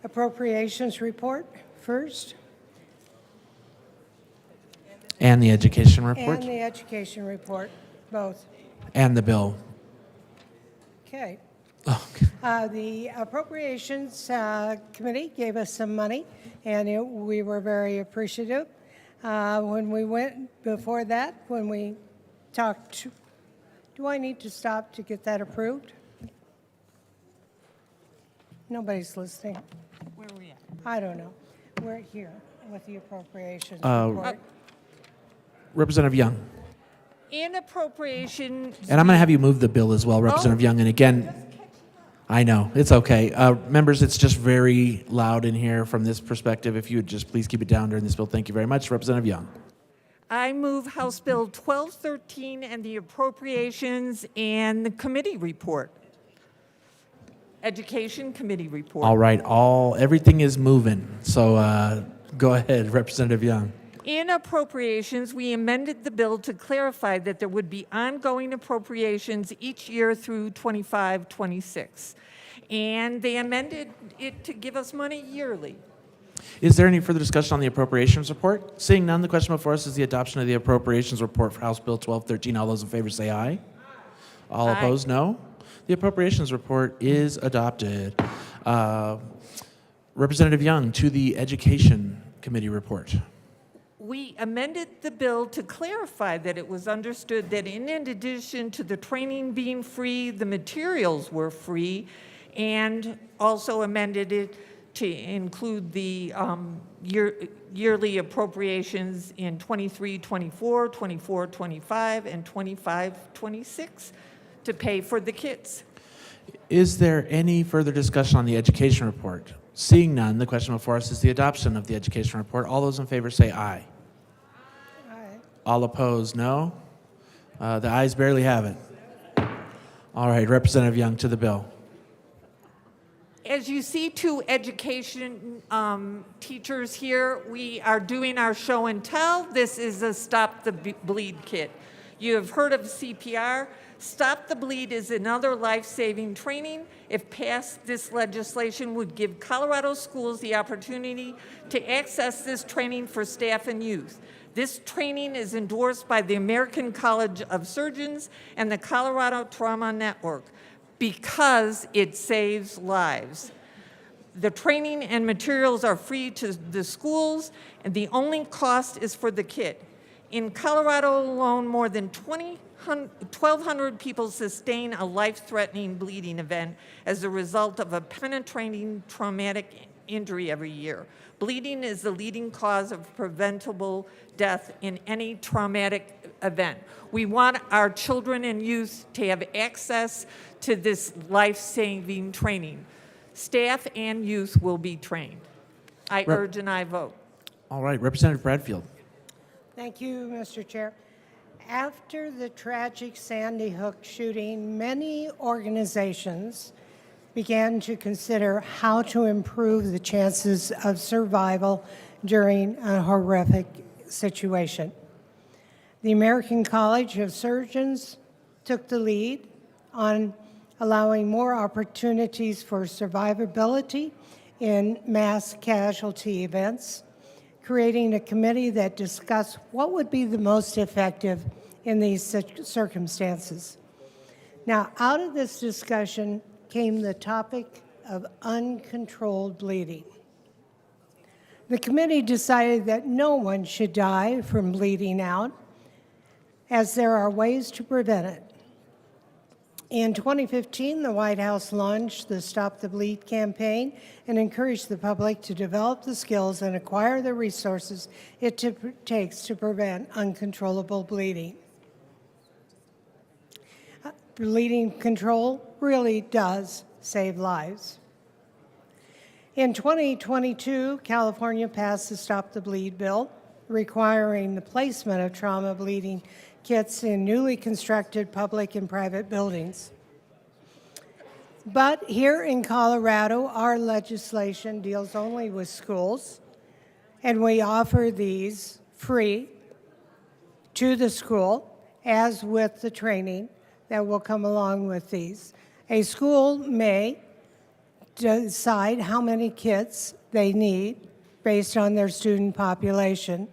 appropriations report first. And the education report. And the education report, both. And the bill. Okay. Oh. The Appropriations Committee gave us some money, and we were very appreciative. When we went before that, when we talked, do I need to stop to get that approved? Nobody's listening. Where are we at? I don't know. We're here with the appropriations Report. Representative Young. In appropriation. And I'm going to have you move the bill as well, Representative Young. And again, I know, it's okay. Members, it's just very loud in here from this perspective. If you would just please keep it down during this bill. Thank you very much. Representative Young. I move House Bill 1213 and the appropriations and the committee report. Education Committee report. All right, everything is moving. So go ahead, Representative Young. In appropriations, we amended the bill to clarify that there would be ongoing appropriations each year through 25-26. And they amended it to give us money yearly. Is there any further discussion on the appropriations report? Seeing none, the question before us is the adoption of the appropriations report for House Bill 1213. All those in favor say aye. All Aye. opposed, no. The appropriations report is adopted. Representative Young to the Education Committee report. We amended the bill to clarify that it was understood that in addition to the training being free, the materials were free, and also amended it to include the yearly appropriations in 23-24, 24-25, and 25-26 to pay for the kits. Is there any further discussion on the education report? Seeing none, the question before us is the adoption of the education report. All those in favor say aye. Aye. All opposed, no. The ayes barely have it. All right, Representative Young to the bill. As you see two education teachers here, we are doing our show and tell. This is a Stop the Bleed kit. You have heard of CPR. Stop the Bleed is another life-saving training. If passed, this legislation would give Colorado schools the opportunity to access this training for staff and youth. This training is endorsed by the American College of Surgeons and the Colorado Trauma Network because it saves lives. The training and materials are free to the schools, and the only cost is for the kit. In Colorado alone, more than 1,200 people sustain a life-threatening bleeding event as a result of a penetrating traumatic injury every year. Bleeding is the leading cause of preventable death in any traumatic event. We want our children and youth to have access to this life-saving training. Staff and youth will be trained. I urge and I vote. All right, Representative Bradfield. Thank you, Mr. Chair. After the tragic Sandy Hook shooting, many organizations began to consider how to improve the chances of survival during a horrific situation. The American College of Surgeons took the lead on allowing more opportunities for survivability in mass casualty events, creating a committee that discussed what would be the most effective in these circumstances. Now, out of this discussion came the topic of uncontrolled bleeding. The committee decided that no one should die from bleeding out, as there are ways to prevent it. In 2015, the White House launched the Stop the Bleed campaign and encouraged the public to develop the skills and acquire the resources it takes to prevent uncontrollable bleeding. Bleeding control really does save lives. In 2022, California passed the Stop the Bleed bill, requiring the placement of trauma bleeding kits in newly constructed public and private buildings. But here in Colorado, our legislation deals only with schools, and we offer these free to the school, as with the training that will come along with these. A school may decide how many kits they need based on their student population.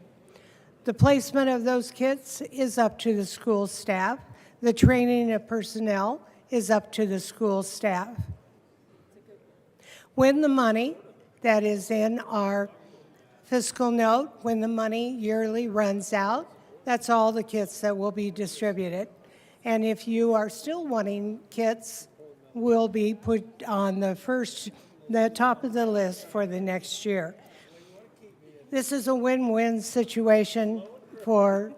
The placement of those kits is up to the school staff. The training of personnel is up to the school staff. When the money that is in our fiscal note, when the money yearly runs out, that's all the kits that will be distributed. And if you are still wanting kits, will be put on the top of the list for the next year. This is a win-win situation for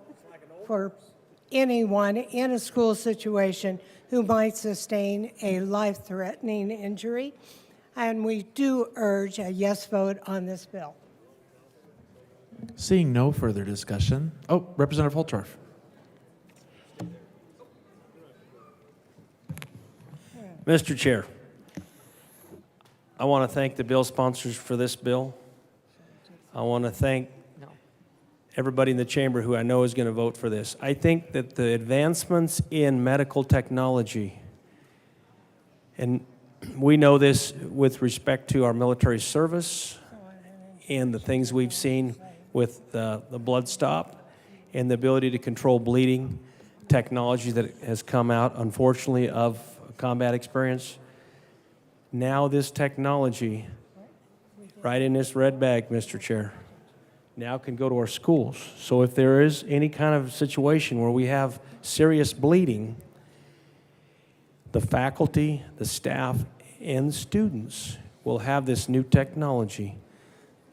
anyone in a school situation who might sustain a life-threatening injury, and we do urge a yes vote on this bill. Seeing no further discussion. Oh, Representative Holtorf. Mr. Chair, I want to thank the bill sponsors for this bill. I want to thank everybody in the chamber who I know is going to vote for this. I think that the advancements in medical technology, and we know this with respect to our military service and the things we've seen with the blood stop and the ability to control bleeding, technology that has come out, unfortunately, of combat experience. Now this technology, right in this red bag, Mr. Chair, now can go to our schools. So if there is any kind of situation where we have serious bleeding, the faculty, the staff, and students will have this new technology.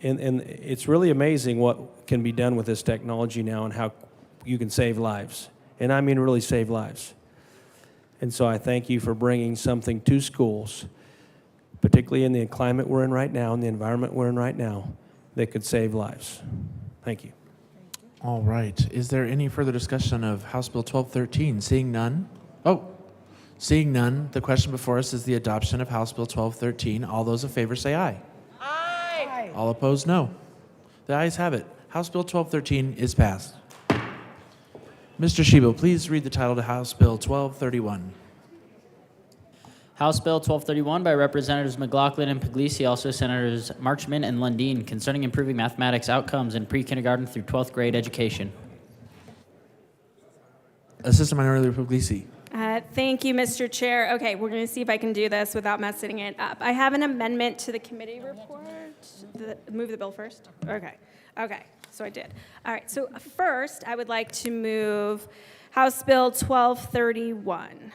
And it's really amazing what can be done with this technology now and how you can save lives. And I mean really save lives. And so I thank you for bringing something to schools, particularly in the climate we're in right now, in the environment we're in right now, that could save lives. Thank you. All right. Is there any further discussion of House Bill 1213? Seeing none. Seeing none, the question before us is the adoption of House Bill 1213. All those in favor say aye. Aye. All opposed, no. The ayes have it. House Bill 1213 is passed. Mr. Shebo, please read the title to House Bill 1231. House Bill 1231 by Representatives McLaughlin and Puglisi, also Senators Marchman and Lundin, concerning improving mathematics outcomes in pre-kindergarten through 12th grade education. Assistant Minority Leader Puglisi. Thank you, Mr. Chair. Okay, we're going to see if I can do this without messing it up. I have an amendment to the committee report. Move the bill first? Okay. Okay, so I did. All right, so first, I would like to move House Bill 1231.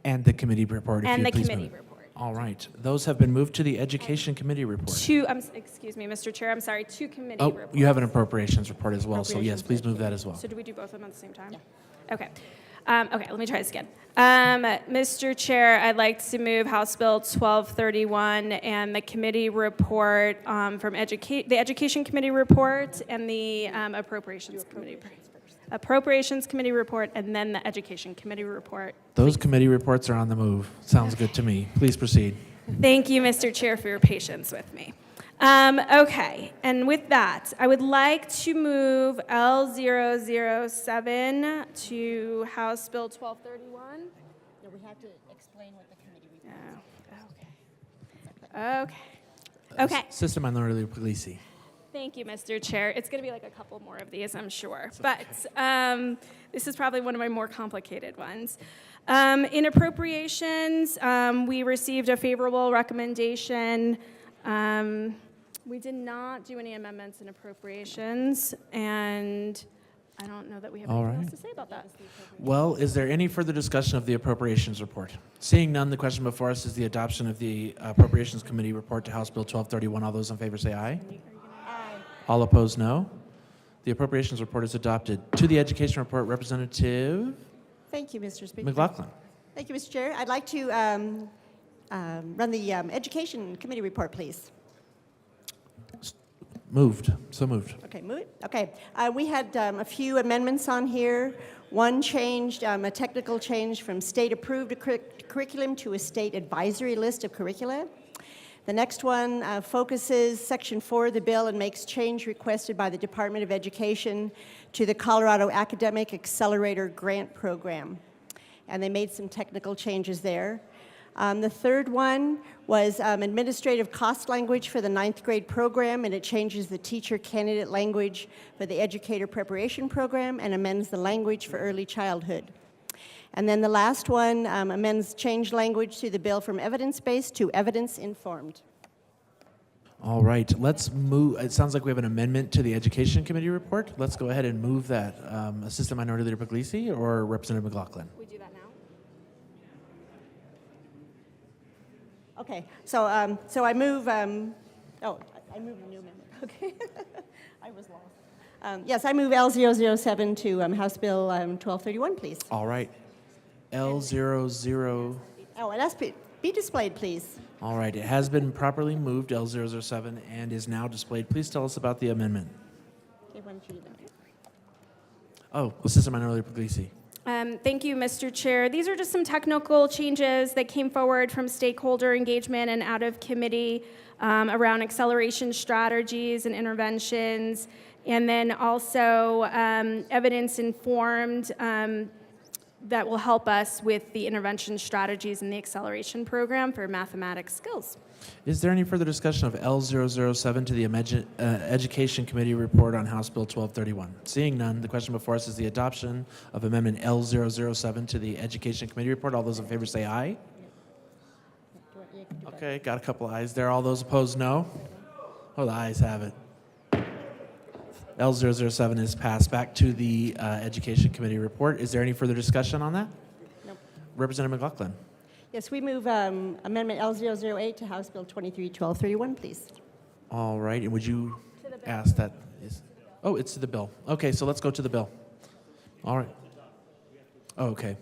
And the committee report, if And you the please committee move it. report. All right. Those have been moved to the Education Committee report. Excuse me, Mr. Chair, I'm sorry, two committee Oh, reports. you have an appropriations report as well, so yes, Appropriations please move that as well. So do we do both of them at the same time? Yeah. Okay. Okay, let me try this again. Mr. Chair, I'd like to move House Bill 1231 and the committee report from the Education Committee report and the Appropriations Committee. Appropriations Committee report and then the Education Committee report. Those committee reports are on the move. Sounds good to me. Please proceed. Thank you, Mr. Chair, for your patience with me. Okay, and with that, I would like to move L007 to House Bill 1231. No, we have to explain what the committee report. Okay. Assistant Minority Leader Puglisi. Thank you, Mr. Chair. It's going to be like a couple more of these, I'm sure. But this is probably one of my more complicated ones. In appropriations, we received a favorable recommendation. We did not do any amendments in appropriations, and I don't know that we have anything else to say about that. Well, is there any further discussion of the Appropriations report? Seeing none, the question before us is the adoption of the Appropriations Committee report to House Bill 1231. All those in favor say aye. Aye. All opposed, no. The Appropriations report is adopted. To the Education report, Representative Thank you, Mr. Speaker. McLaughlin. Thank you, Mr. Chair. I'd like to run the Education Committee report, please. Moved. So moved. Okay, move it. Okay. We had a few amendments on here. One changed, a technical change from state-approved curriculum to a state advisory list of curricula. The next one focuses Section 4 of the bill and makes change requested by the Department of Education to the Colorado Academic Accelerator Grant Program. And they made some technical changes there. The third one was administrative cost language for the 9th grade program, and it changes the teacher candidate language for the educator preparation program and amends the language for early childhood. And then the last one amends change language to the bill from evidence-based to evidence-informed. All right, let's move. It sounds like we have an amendment to the Education Committee report. Let's go ahead and move that. Assistant Minority Leader Puglisi or Representative McLaughlin? We do that now? Okay, so I move, I move a new amendment. Okay, I was lost. Yes, I move L007 to House Bill 1231, please. All right. L00. Oh, and that's be displayed, please. All right, it has been properly moved, L007, and is now displayed. Please tell us about the amendment. Okay, why don't you do that? Oh, Assistant Minority Leader Puglisi. Thank you, Mr. Chair. These are just some technical changes that came forward from stakeholder engagement and out of committee around acceleration strategies and interventions, and then also evidence-informed that will help us with the intervention strategies in the acceleration program for mathematics skills. Is there any further discussion of L007 to the Education Committee report on House Bill 1231? Seeing none, the question before us is the adoption of Amendment L007 to the Education Committee report. All those in favor say aye. Okay, got a couple ayes there. All those opposed, no. Oh, the ayes have it. L007 is passed. Back to the Education Committee report. Is there any further discussion on that? Nope. Representative McLaughlin. Yes, we move Amendment L008 to House Bill 23-1231, please. All right, and would you ask that? Oh, it's to the bill. Okay, so let's go to the bill. All right. Oh, okay.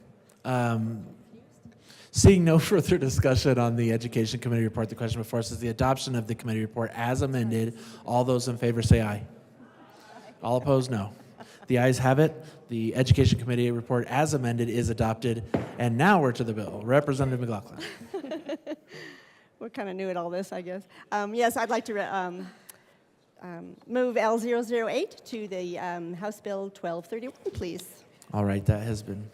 Seeing no further discussion on the Education Committee report, the question before us is the adoption of the committee report as amended. All those in favor say aye. All opposed, no. The ayes have it. The Education Committee report as amended is adopted. And now we're to the bill. Representative McLaughlin. We're kind of new at all this, I guess. Yes, I'd like to move L008 to the House Bill 1231, please. All right, that has been.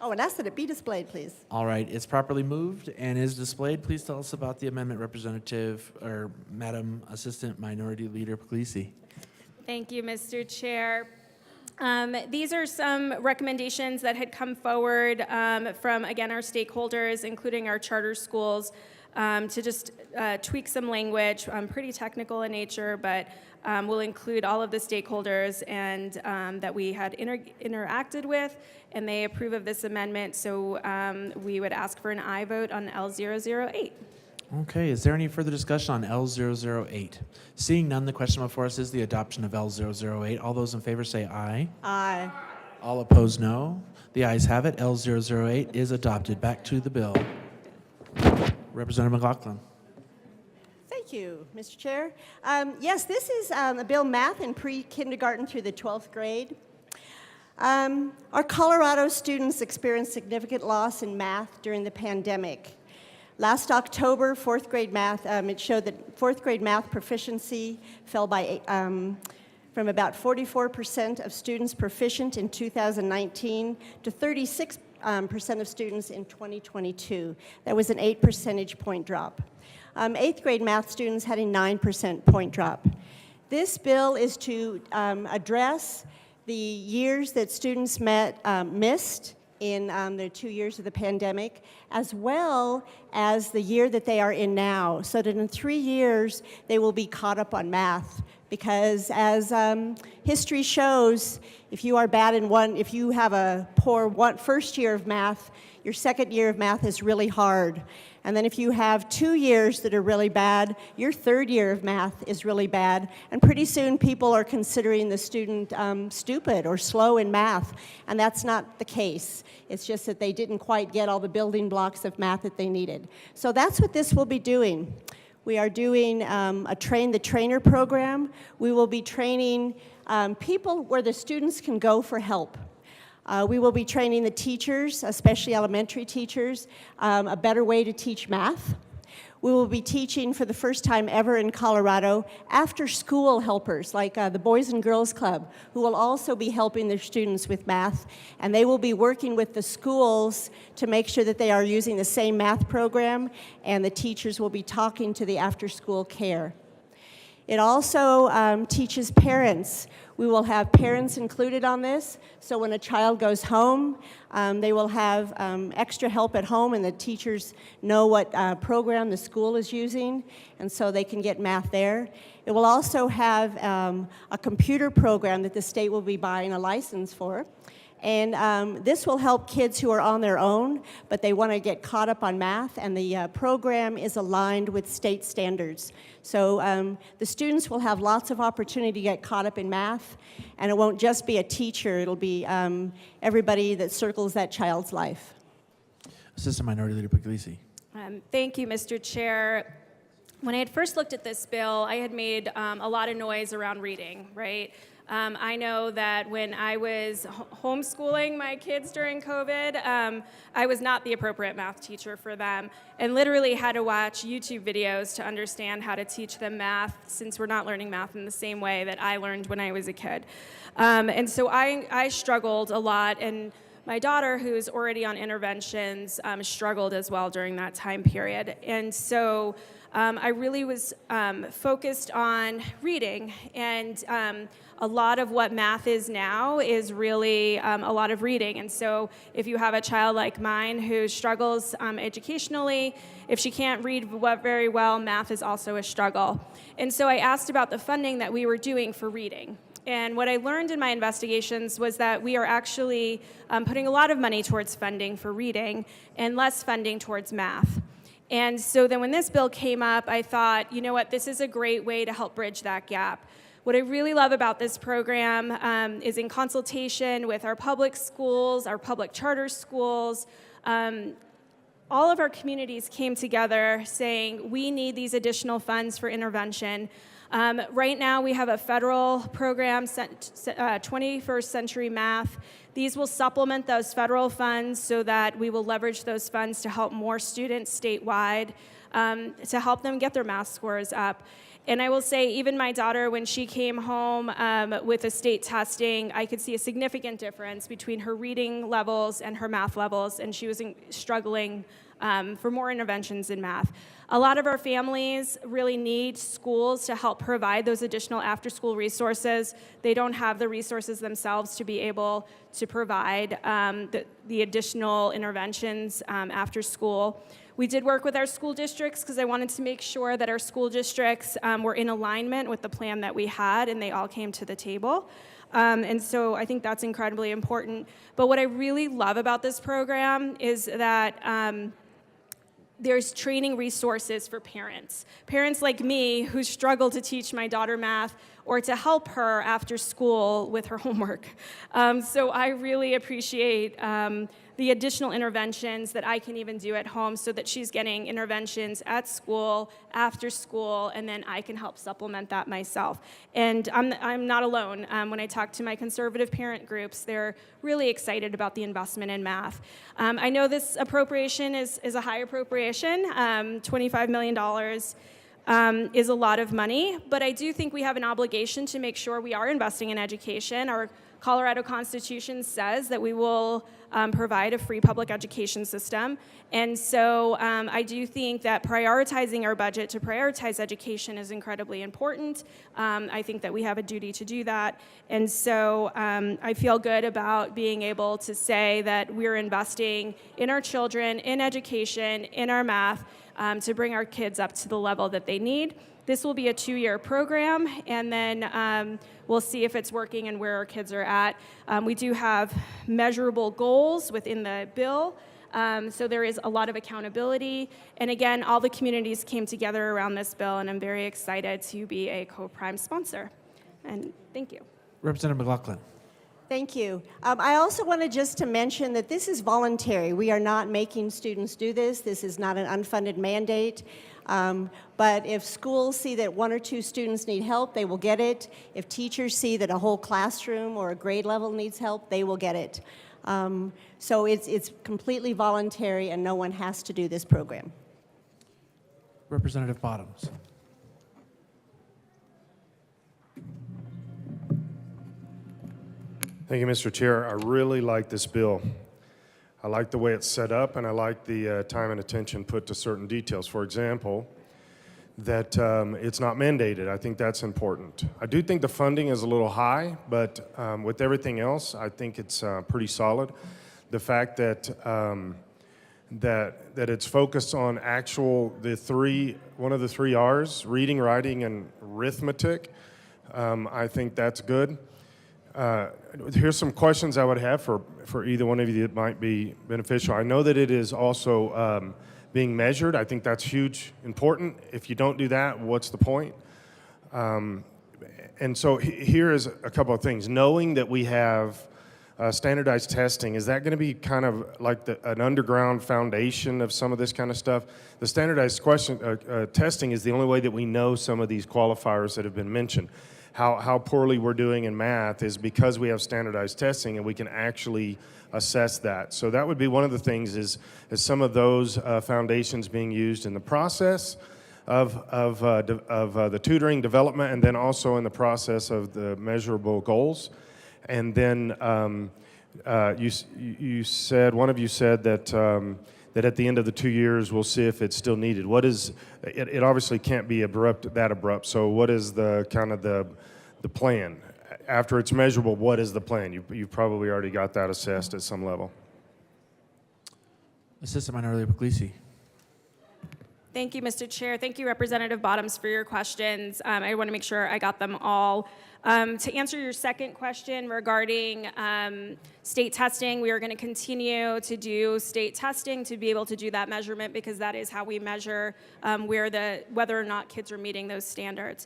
Oh, and ask that it be displayed, please. All right, it's properly moved and is displayed. Please tell us about the amendment, Representative or Madam Assistant Minority Leader Puglisi. Thank you, Mr. Chair. These are some recommendations that had come forward from, again, our stakeholders, including our charter schools, to just tweak some language, pretty technical in nature, but we'll include all of the stakeholders and that we had interacted with, and they approve of this amendment, so we would ask for an aye vote on L008. Okay, is there any further discussion on L008? Seeing none, the question before us is the adoption of L008. All those in favor say aye. Aye. All opposed, no. The ayes have it. L008 is adopted. Back to the bill. Representative McLaughlin. Thank you, Mr. Chair. Yes, this is a bill math in pre-kindergarten through the 12th grade. Our Colorado students experienced significant loss in math during the pandemic. Last October, fourth grade math, it showed that fourth grade math proficiency fell by from about 44% of students proficient in 2019 to 36% of students in 2022. That was an 8 percentage point drop. Eighth grade math students had a 9% point drop. This bill is to address the years that students missed in the 2 years of the pandemic, as well as the year that they are in now, so that in 3 years they will be caught up on math. Because as history shows, if you are bad in if you have a poor first year of math, your second year of math is really hard. And then if you have 2 years that are really bad, your third year of math is really bad. And pretty soon people are considering the student stupid or slow in math. And that's not the case. It's just that they didn't quite get all the building blocks of math that they needed. So that's what this will be doing. We are doing a Train the Trainer program. We will be training people where the students can go for help. We will be training the teachers, especially elementary teachers, a better way to teach math. We will be teaching for the first time ever in Colorado after-school helpers like the Boys and Girls Club, who will also be helping their students with math, and they will be working with the schools to make sure that they are using the same math program, and the teachers will be talking to the after-school care. It also teaches parents. We will have parents included on this, so when a child goes home, they will have extra help at home, and the teachers know what program the school is using, and so they can get math there. It will also have a computer program that the state will be buying a license for. And this will help kids who are on their own, but they want to get caught up on math, and the program is aligned with state standards. So the students will have lots of opportunity to get caught up in math, and it won't just be a teacher, it'll be everybody that circles that child's life. Assistant Minority Leader Puglisi. Thank you, Mr. Chair. When I had first looked at this bill, I had made a lot of noise around reading, right? I know that when I was homeschooling my kids during COVID, I was not the appropriate math teacher for them and literally had to watch YouTube videos to understand how to teach them math, since we're not learning math in the same way that I learned when I was a kid. And so I struggled a lot, and my daughter, who's already on interventions, struggled as well during that time period. And so I really was focused on reading, and a lot of what math is now is really a lot of reading. And so if you have a child like mine who struggles educationally, if she can't read very well, math is also a struggle. And so I asked about the funding that we were doing for reading. And what I learned in my investigations was that we are actually putting a lot of money towards funding for reading and less funding towards math. And so then when this bill came up, I thought, you know what, this is a great way to help bridge that gap. What I really love about this program is in consultation with our public schools, our public charter schools, all of our communities came together saying, we need these additional funds for intervention. Right now, we have a federal program, 21st Century Math. These will supplement those federal funds so that we will leverage those funds to help more students statewide, to help them get their math scores up. And I will say, even my daughter, when she came home with the state testing, I could see a significant difference between her reading levels and her math levels, and she was struggling for more interventions in math. A lot of our families really need schools to help provide those additional after-school resources. They don't have the resources themselves to be able to provide the additional interventions after school. We did work with our school districts because I wanted to make sure that our school districts were in alignment with the plan that we had, and they all came to the table. And so I think that's incredibly important. But what I really love about this program is that there's training resources for parents. Parents like me who struggle to teach my daughter math or to help her after school with her homework. So I really appreciate the additional interventions that I can even do at home so that she's getting interventions at school, after school, and then I can help supplement that myself. And I'm not alone. When I talk to my conservative parent groups, they're really excited about the investment in math. I know this appropriation is a high appropriation, $25 million. Is a lot of money, but I do think we have an obligation to make sure we are investing in education. Our Colorado Constitution says that we will provide a free public education system. And so I do think that prioritizing our budget to prioritize education is incredibly important. I think that we have a duty to do that. And so I feel good about being able to say that we're investing in our children, in education, in our math, to bring our kids up to the level that they need. This will be a 2-year program, and then we'll see if it's working and where our kids are at. We do have measurable goals within the bill, so there is a lot of accountability. And again, all the communities came together around this bill, and I'm very excited to be a co-prime sponsor. And thank you. Representative McLaughlin. Thank you. I also wanted just to mention that this is voluntary. We are not making students do this. This is not an unfunded mandate. But if schools see that 1 or 2 students need help, they will get it. If teachers see that a whole classroom or a grade level needs help, they will get it. So it's completely voluntary, and no one has to do this program. Representative Bottoms. Thank you, Mr. Chair. I really like this bill. I like the way it's set up, and I like the time and attention put to certain details. For example, that it's not mandated. I think that's important. I do think the funding is a little high, but with everything else, I think it's pretty solid. The fact that that it's focused on one of the 3 R's, reading, writing, and arithmetic, I think that's good. Here's some questions I would have for either one of you that might be beneficial. I know that it is also being measured. I think that's huge, important. If you don't do that, what's the point? And so here is a couple of things. Knowing that we have standardized testing, is that going to be kind of like an underground foundation of some of this kind of stuff? The standardized testing is the only way that we know some of these qualifiers that have been mentioned. how poorly we're doing in math is because we have standardized testing and we can actually assess that. So that would be one of the things is some of those foundations being used in the process of the tutoring development, and then also in the process of the measurable goals. And then you said, one of you said that that at the end of the 2 years we'll see if it's still needed. What is it obviously can't be that abrupt. So what is the kind of the plan? After it's measurable, what is the plan? You've probably already got that assessed at some level. Assistant Minority Leader Puglisi. Thank you, Mr. Chair. Thank you, Representative Bottoms, for your questions. I want to make sure I got them all. To answer your second question regarding state testing, we are going to continue to do state testing to be able to do that measurement, because that is how we measure whether or not kids are meeting those standards.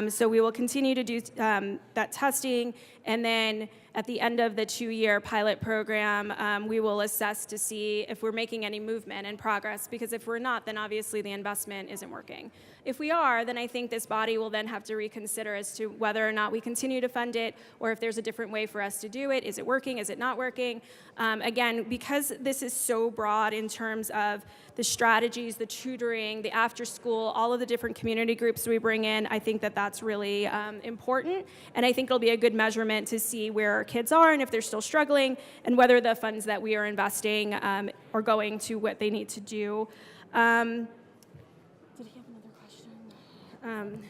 So we will continue to do that testing, and then at the end of the 2-year pilot program, we will assess to see if we're making any movement and progress, because if we're not, then obviously the investment isn't working. If we are, then I think this body will then have to reconsider as to whether or not we continue to fund it, or if there's a different way for us to do it. Is it working? Is it not working? Again, because this is so broad in terms of the strategies, the tutoring, the after school, all of the different community groups we bring in, I think that that's really important. And I think it'll be a good measurement to see where our kids are and if they're still struggling, and whether the funds that we are investing are going to what they need to do. Did he have another question?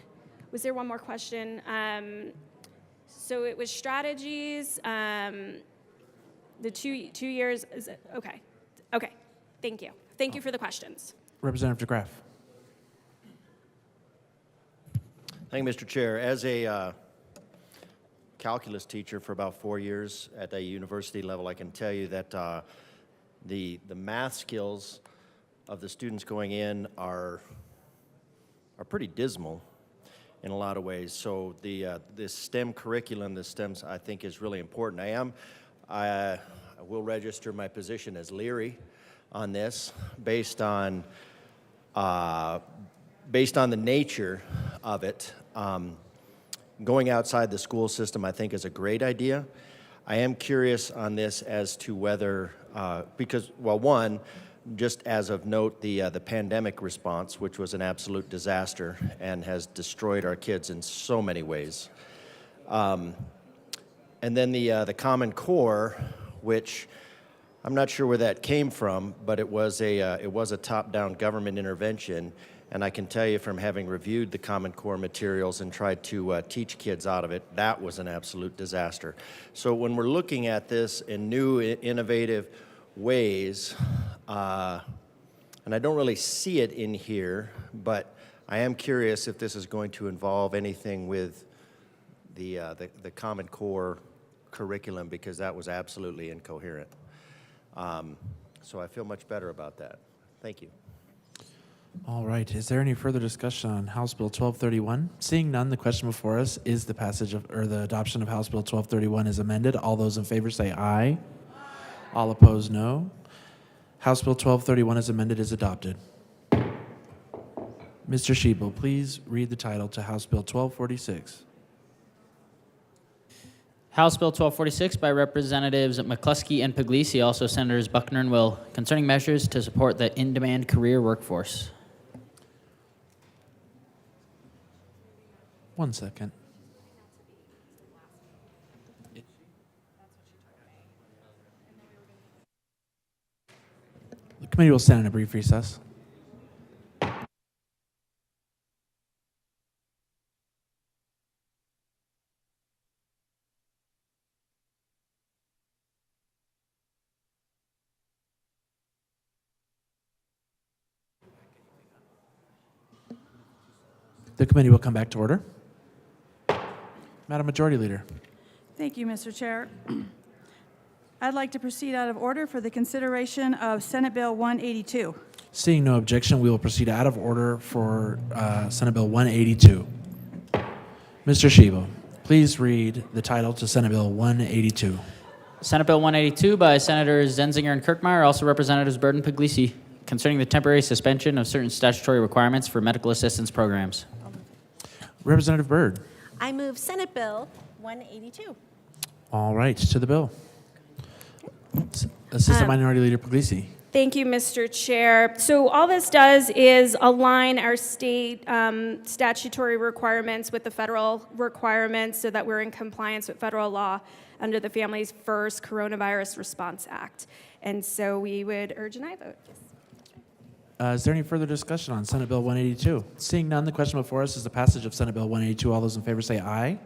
Was there one more question? So it was strategies. The 2 years. Is it? Okay. Okay. Thank you. Thank you for the questions. Representative DeGraff. Thank you, Mr. Chair. As a calculus teacher for about 4 years at a university level, I can tell you that the math skills of the students going in are pretty dismal in a lot of ways. So this STEM curriculum, the STEMs, I think is really important. I will register my position as leery on this based on the nature of it. Going outside the school system, I think, is a great idea. I am curious on this as to whether, because, well, one, just as of note, the pandemic response, which was an absolute disaster and has destroyed our kids in so many ways. And then the Common Core, which I'm not sure where that came from, but it was a top-down government intervention. And I can tell you from having reviewed the Common Core materials and tried to teach kids out of it, that was an absolute disaster. So when we're looking at this in new, innovative ways, and I don't really see it in here, but I am curious if this is going to involve anything with the Common Core curriculum, because that was absolutely incoherent. So I feel much better about that. Thank you. All right. Is there any further discussion on House Bill 1231? Seeing none, the question before us is the passage of, or the adoption of House Bill 1231 as amended. All those in favor say aye. All opposed, no. House Bill 1231 as amended is adopted. Mr. Schiebel, please read the title to House Bill 1246. House Bill 1246 by Representatives McCluskey and Puglisi, also Senators Buckner and Will, concerning measures to support the in-demand career workforce. 1 second. The committee will stand in a brief recess. The committee will come back to order. Madam Majority Leader. Thank you, Mr. Chair. I'd like to proceed out of order for the consideration of Senate Bill 182. Seeing no objection, we will proceed out of order for Senate Bill 182. Mr. Schiebel, please read the title to Senate Bill 182. Senate Bill 182 by Senators Zenzinger and Kirkmeyer, also Representatives Byrd and Puglisi, concerning the temporary suspension of certain statutory requirements for medical assistance programs. Representative Byrd. I move Senate Bill 182. All right, to the bill. Assistant Minority Leader Puglisi. Thank you, Mr. Chair. So all this does is align our state statutory requirements with the federal requirements so that we're in compliance with federal law under the Families First Coronavirus Response Act. And so we would urge an aye vote. Is there any further discussion on Senate Bill 182? Seeing none, the question before us is the passage of Senate Bill 182. All those in favor say aye.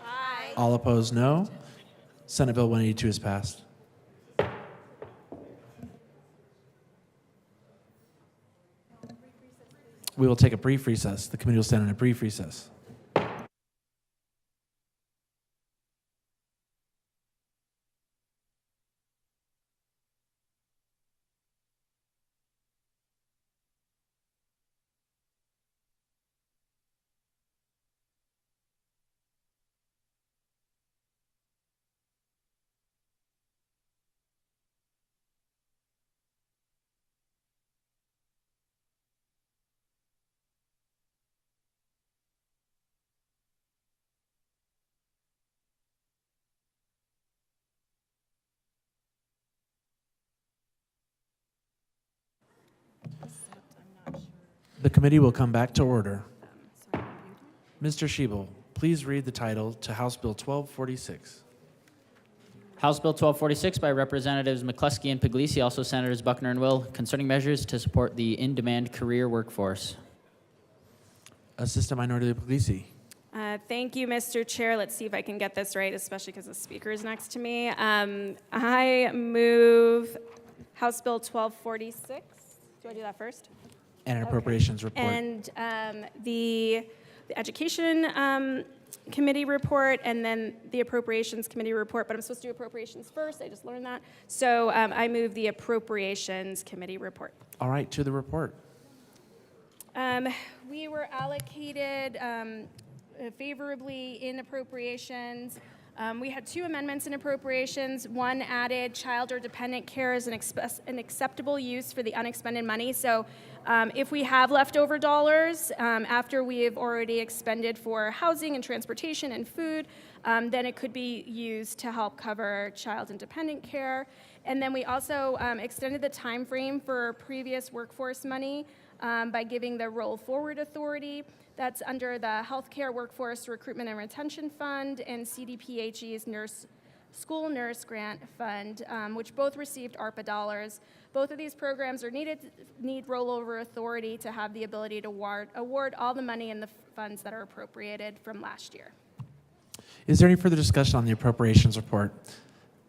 Aye. All opposed, no. Senate Bill 182 is passed. We will take a brief recess. The committee will stand in a brief recess. The committee will come back to order. Mr. Schiebel, please read the title to House Bill 1246. House Bill 1246 by Representatives McCluskey and Puglisi, also Senators Buckner and Will, concerning measures to support the in-demand career workforce. Assistant Minority Leader Puglisi. Thank you, Mr. Chair. Let's see if I can get this right, especially because the speaker is next to me. I move House Bill 1246. Do I do that first? And an appropriations report. And the Education Committee report, and then the Appropriations Committee report. But I'm supposed to do appropriations first. I just learned that. So I move the Appropriations Committee report. All right, to the report. We were allocated favorably in appropriations. We had two amendments in appropriations. One added child or dependent care as an acceptable use for the unexpended money. So if we have leftover dollars after we have already expended for housing and transportation and food, then it could be used to help cover child and dependent care. And then we also extended the time frame for previous workforce money by giving the roll forward authority. That's under the Healthcare Workforce Recruitment and Retention Fund and CDPHE's School Nurse Grant Fund, which both received ARPA dollars. Both of these programs need rollover authority to have the ability to award all the money in the funds that are appropriated from last year. Is there any further discussion on the appropriations report?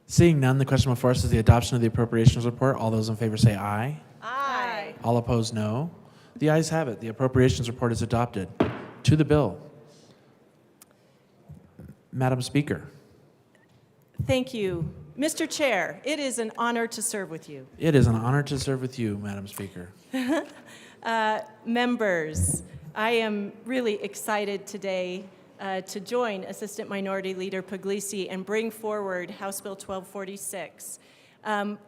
Seeing none, the question before us is the adoption of the appropriations report. All those in favor say aye. Aye. All opposed, no. The ayes have it. The appropriations report is adopted. To the bill. Madam Speaker. Thank you. Mr. Chair, it is an honor to serve with you. It is an honor to serve with you, Madam Speaker. Members, I am really excited today to join Assistant Minority Leader Puglisi and bring forward House Bill 1246.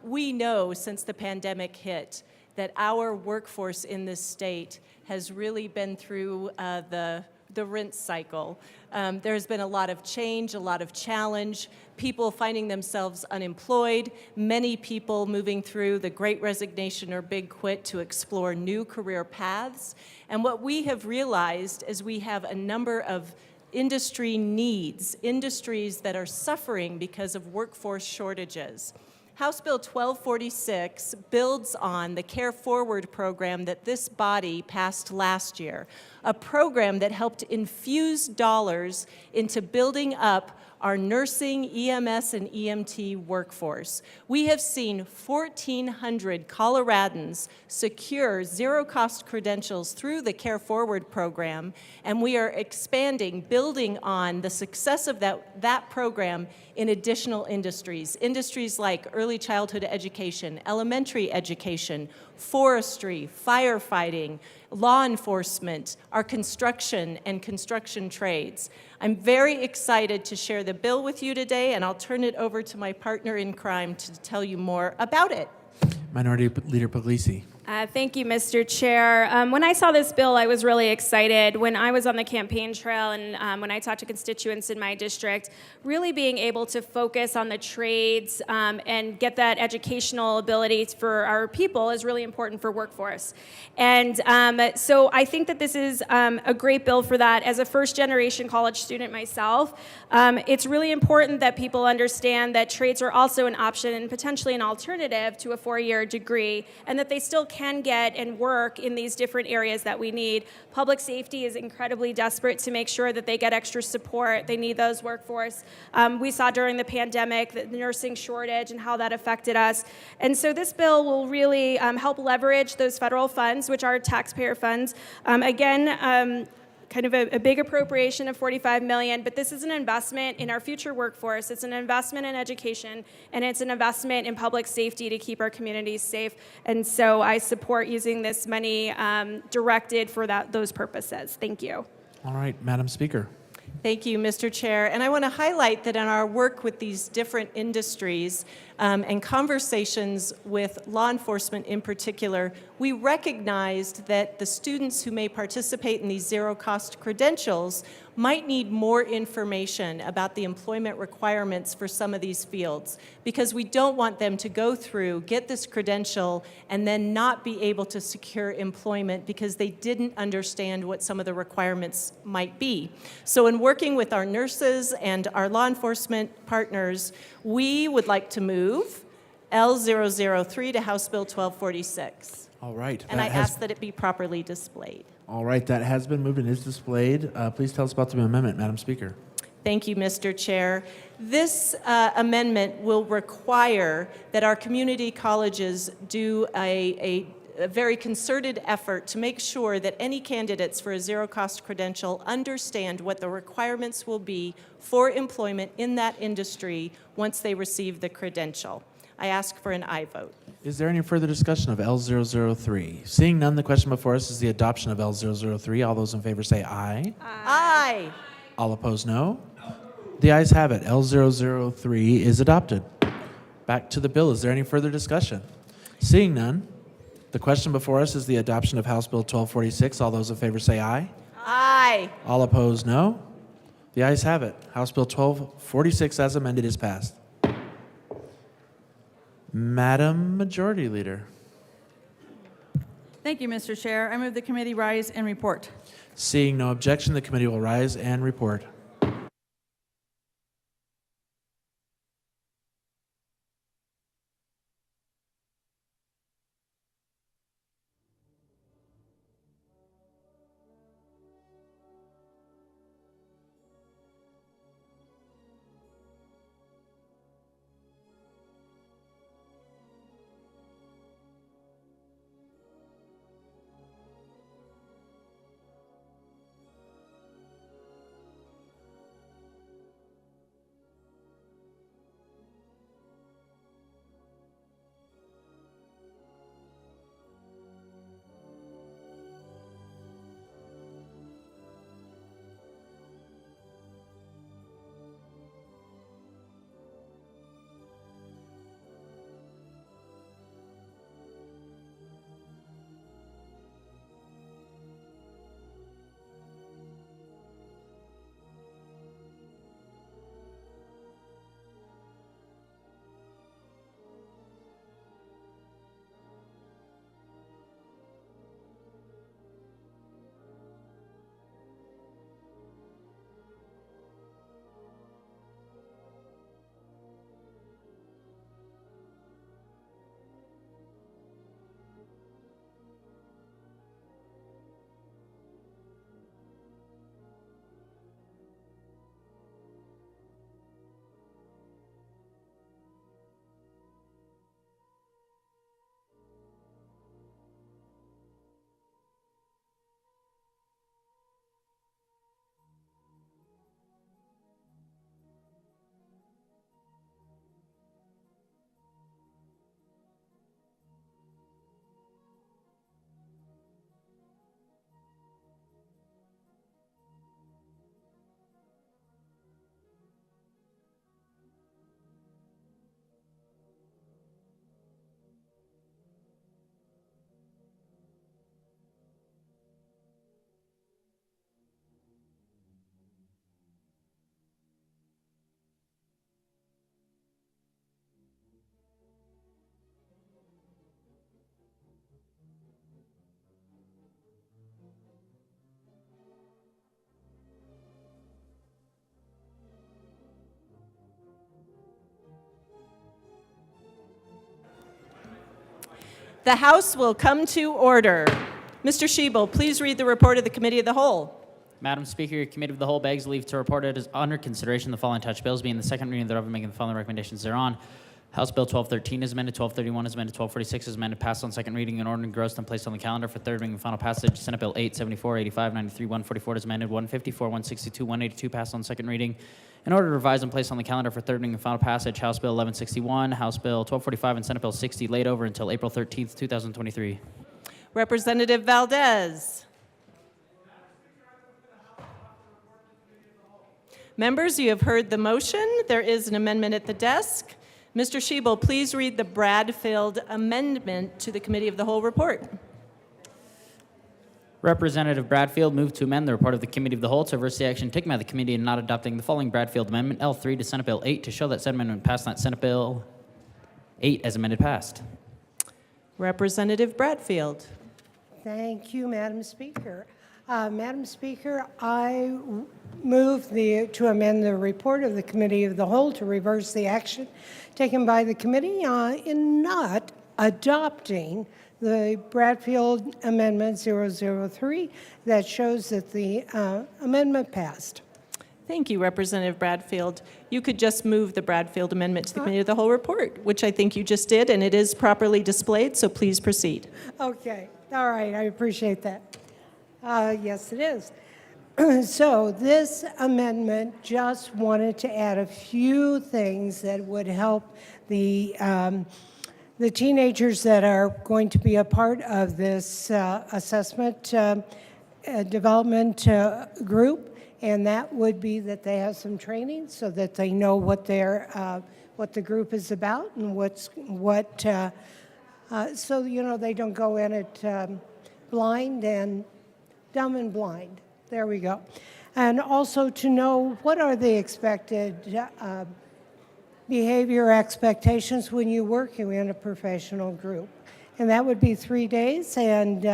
We know since the pandemic hit that our workforce in this state has really been through the rinse cycle. There's been a lot of change, a lot of challenge, people finding themselves unemployed, many people moving through the Great Resignation or Big Quit to explore new career paths. And what we have realized is we have a number of industry needs, industries that are suffering because of workforce shortages. House Bill 1246 builds on the Care Forward program that this body passed last year, a program that helped infuse dollars into building up our nursing, EMS, and EMT workforce. We have seen 1,400 Coloradans secure zero-cost credentials through the Care Forward program, and we are expanding, building on the success of that program in additional industries. Industries like early childhood education, elementary education, forestry, firefighting, law enforcement, our construction and construction trades. I'm very excited to share the bill with you today, and I'll turn it over to my partner in crime to tell you more about it. Minority Leader Puglisi. Thank you, Mr. Chair. When I saw this bill, I was really excited. When I was on the campaign trail and when I talked to constituents in my district, really being able to focus on the trades and get that educational ability for our people is really important for workforce. And so I think that this is a great bill for that. As a first-generation college student myself, it's really important that people understand that trades are also an option and potentially an alternative to a four-year degree, and that they still can get and work in these different areas that we need. Public safety is incredibly desperate to make sure that they get extra support. They need those workforce. We saw during the pandemic the nursing shortage and how that affected us. And so this bill will really help leverage those federal funds, which are taxpayer funds. Kind of a big appropriation of $45 million, but this is an investment in our future workforce. It's an investment in education, and it's an investment in public safety to keep our communities safe. And so I support using this money directed for those purposes. Thank you. All right, Madam Speaker. Thank you, Mr. Chair. And I want to highlight that in our work with these different industries and conversations with law enforcement in particular, we recognized that the students who may participate in these zero-cost credentials might need more information about the employment requirements for some of these fields, because we don't want them to go through, get this credential, and then not be able to secure employment because they didn't understand what some of the requirements might be. So in working with our nurses and our law enforcement partners, we would like to move L003 to House Bill 1246. All right. And I ask that it be properly displayed. All right, that has been moved and is displayed. Please tell us about the amendment, Madam Speaker. Thank you, Mr. Chair. This amendment will require that our community colleges do a very concerted effort to make sure that any candidates for a zero-cost credential understand what the requirements will be for employment in that industry once they receive the credential. I ask for an aye vote. Is there any further discussion of L003? Seeing none, the question before us is the adoption of L003. All those in favor say aye. Aye. All opposed, no. The ayes have it. L003 is adopted. Back to the bill. Is there any further discussion? Seeing none, the question before us is the adoption of House Bill 1246. All those in favor say aye. Aye. All opposed, no. The ayes have it. House Bill 1246 as amended is passed. Madam Majority Leader. Thank you, Mr. Chair. I move the committee rise and report. Seeing no objection, the committee will rise and report. The House will come to order. Mr. Shebel, please read the report of the Committee of the Whole. Madam Speaker, your Committee of the Whole begs leave to report it is under consideration the following touch bills being the second reading thereof and making the following recommendations thereon. House Bill 1213 is amended, 1231 is amended, 1246 is amended, passed on second reading and ordered engrossed and placed on the calendar for third reading and final passage. Senate Bill 874, 85, 93, 144 is amended, 154, 162, 182 passed on second reading in order to revise and place on the calendar for third reading and final passage. House Bill 1161, House Bill 1245, and Senate Bill 60 laid over until April 13th, 2023. Representative Valdez. Members, you have heard the motion. There is an amendment at the desk. Mr. Shebel, please read the Bradfield amendment to the Committee of the Whole report. Representative Bradfield moved to amend the report of the Committee of the Whole to reverse the action taken by the committee in not adopting the following Bradfield Amendment L3 to Senate Bill 8 to show that said amendment passed and that Senate Bill 8 as amended passed. Representative Bradfield. Thank you, Madam Speaker. Madam Speaker, I move to amend the report of the Committee of the Whole to reverse the action taken by the committee in not adopting the Bradfield Amendment 003 that shows that the amendment passed. Thank you, Representative Bradfield. You could just move the Bradfield amendment to the Committee of the Whole report, which I think you just did, and it is properly displayed, so please proceed. Okay, all right, I appreciate that. Yes, it is. So this amendment just wanted to add a few things that would help the teenagers that are going to be a part of this assessment development group, and that would be that they have some training so that they know what the group is about and so they don't go in it blind and dumb and blind. There we go. And also to know what are the expected behavior expectations when you work in a professional group. And that would be 3 days, and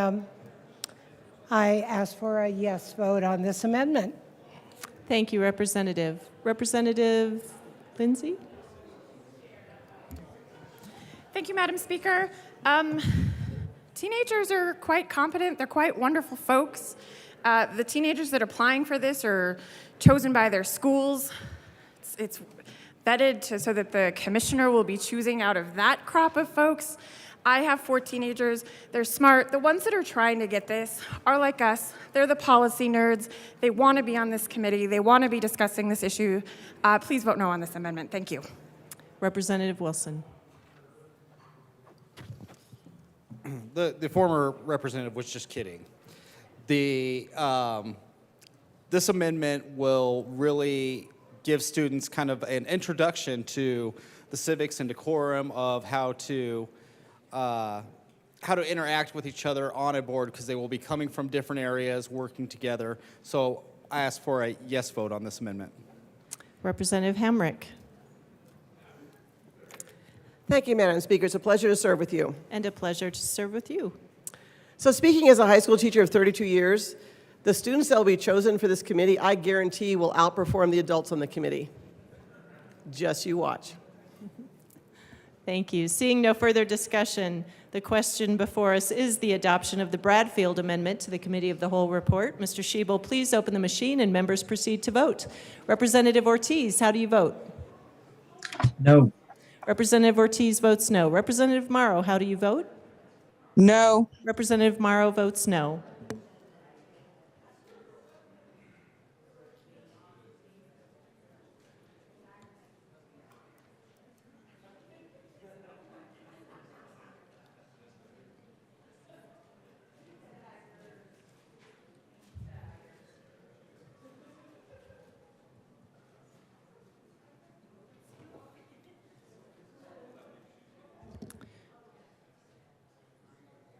I ask for a yes vote on this amendment. Thank you, Representative. Representative Lindsay? Thank you, Madam Speaker. Teenagers are quite competent. They're quite wonderful folks. The teenagers that are applying for this are chosen by their schools. It's vetted so that the commissioner will be choosing out of that crop of folks. I have 4 teenagers. They're smart. The ones that are trying to get this are like us. They're the policy nerds. They want to be on this committee. They want to be discussing this issue. Please vote no on this amendment. Thank you. Representative Wilson. The former representative was just kidding. This amendment will really give students kind of an introduction to the civics and decorum of how to interact with each other on a board, because they will be coming from different areas, working together. So I ask for a yes vote on this amendment. Representative Hamrick. Thank you, Madam Speaker. It's a pleasure to serve with you. And a pleasure to serve with you. So speaking as a high school teacher of 32 years, the students that will be chosen for this committee, I guarantee will outperform the adults on the committee. Just you watch. Thank you. Seeing no further discussion, the question before us is the adoption of the Bradfield Amendment to the Committee of the Whole report. Mr. Shebel, please open the machine and members proceed to vote. Representative Ortiz, how do you vote? No. Representative Ortiz votes no. Representative Morrow, how do you vote? No. Representative Morrow votes no.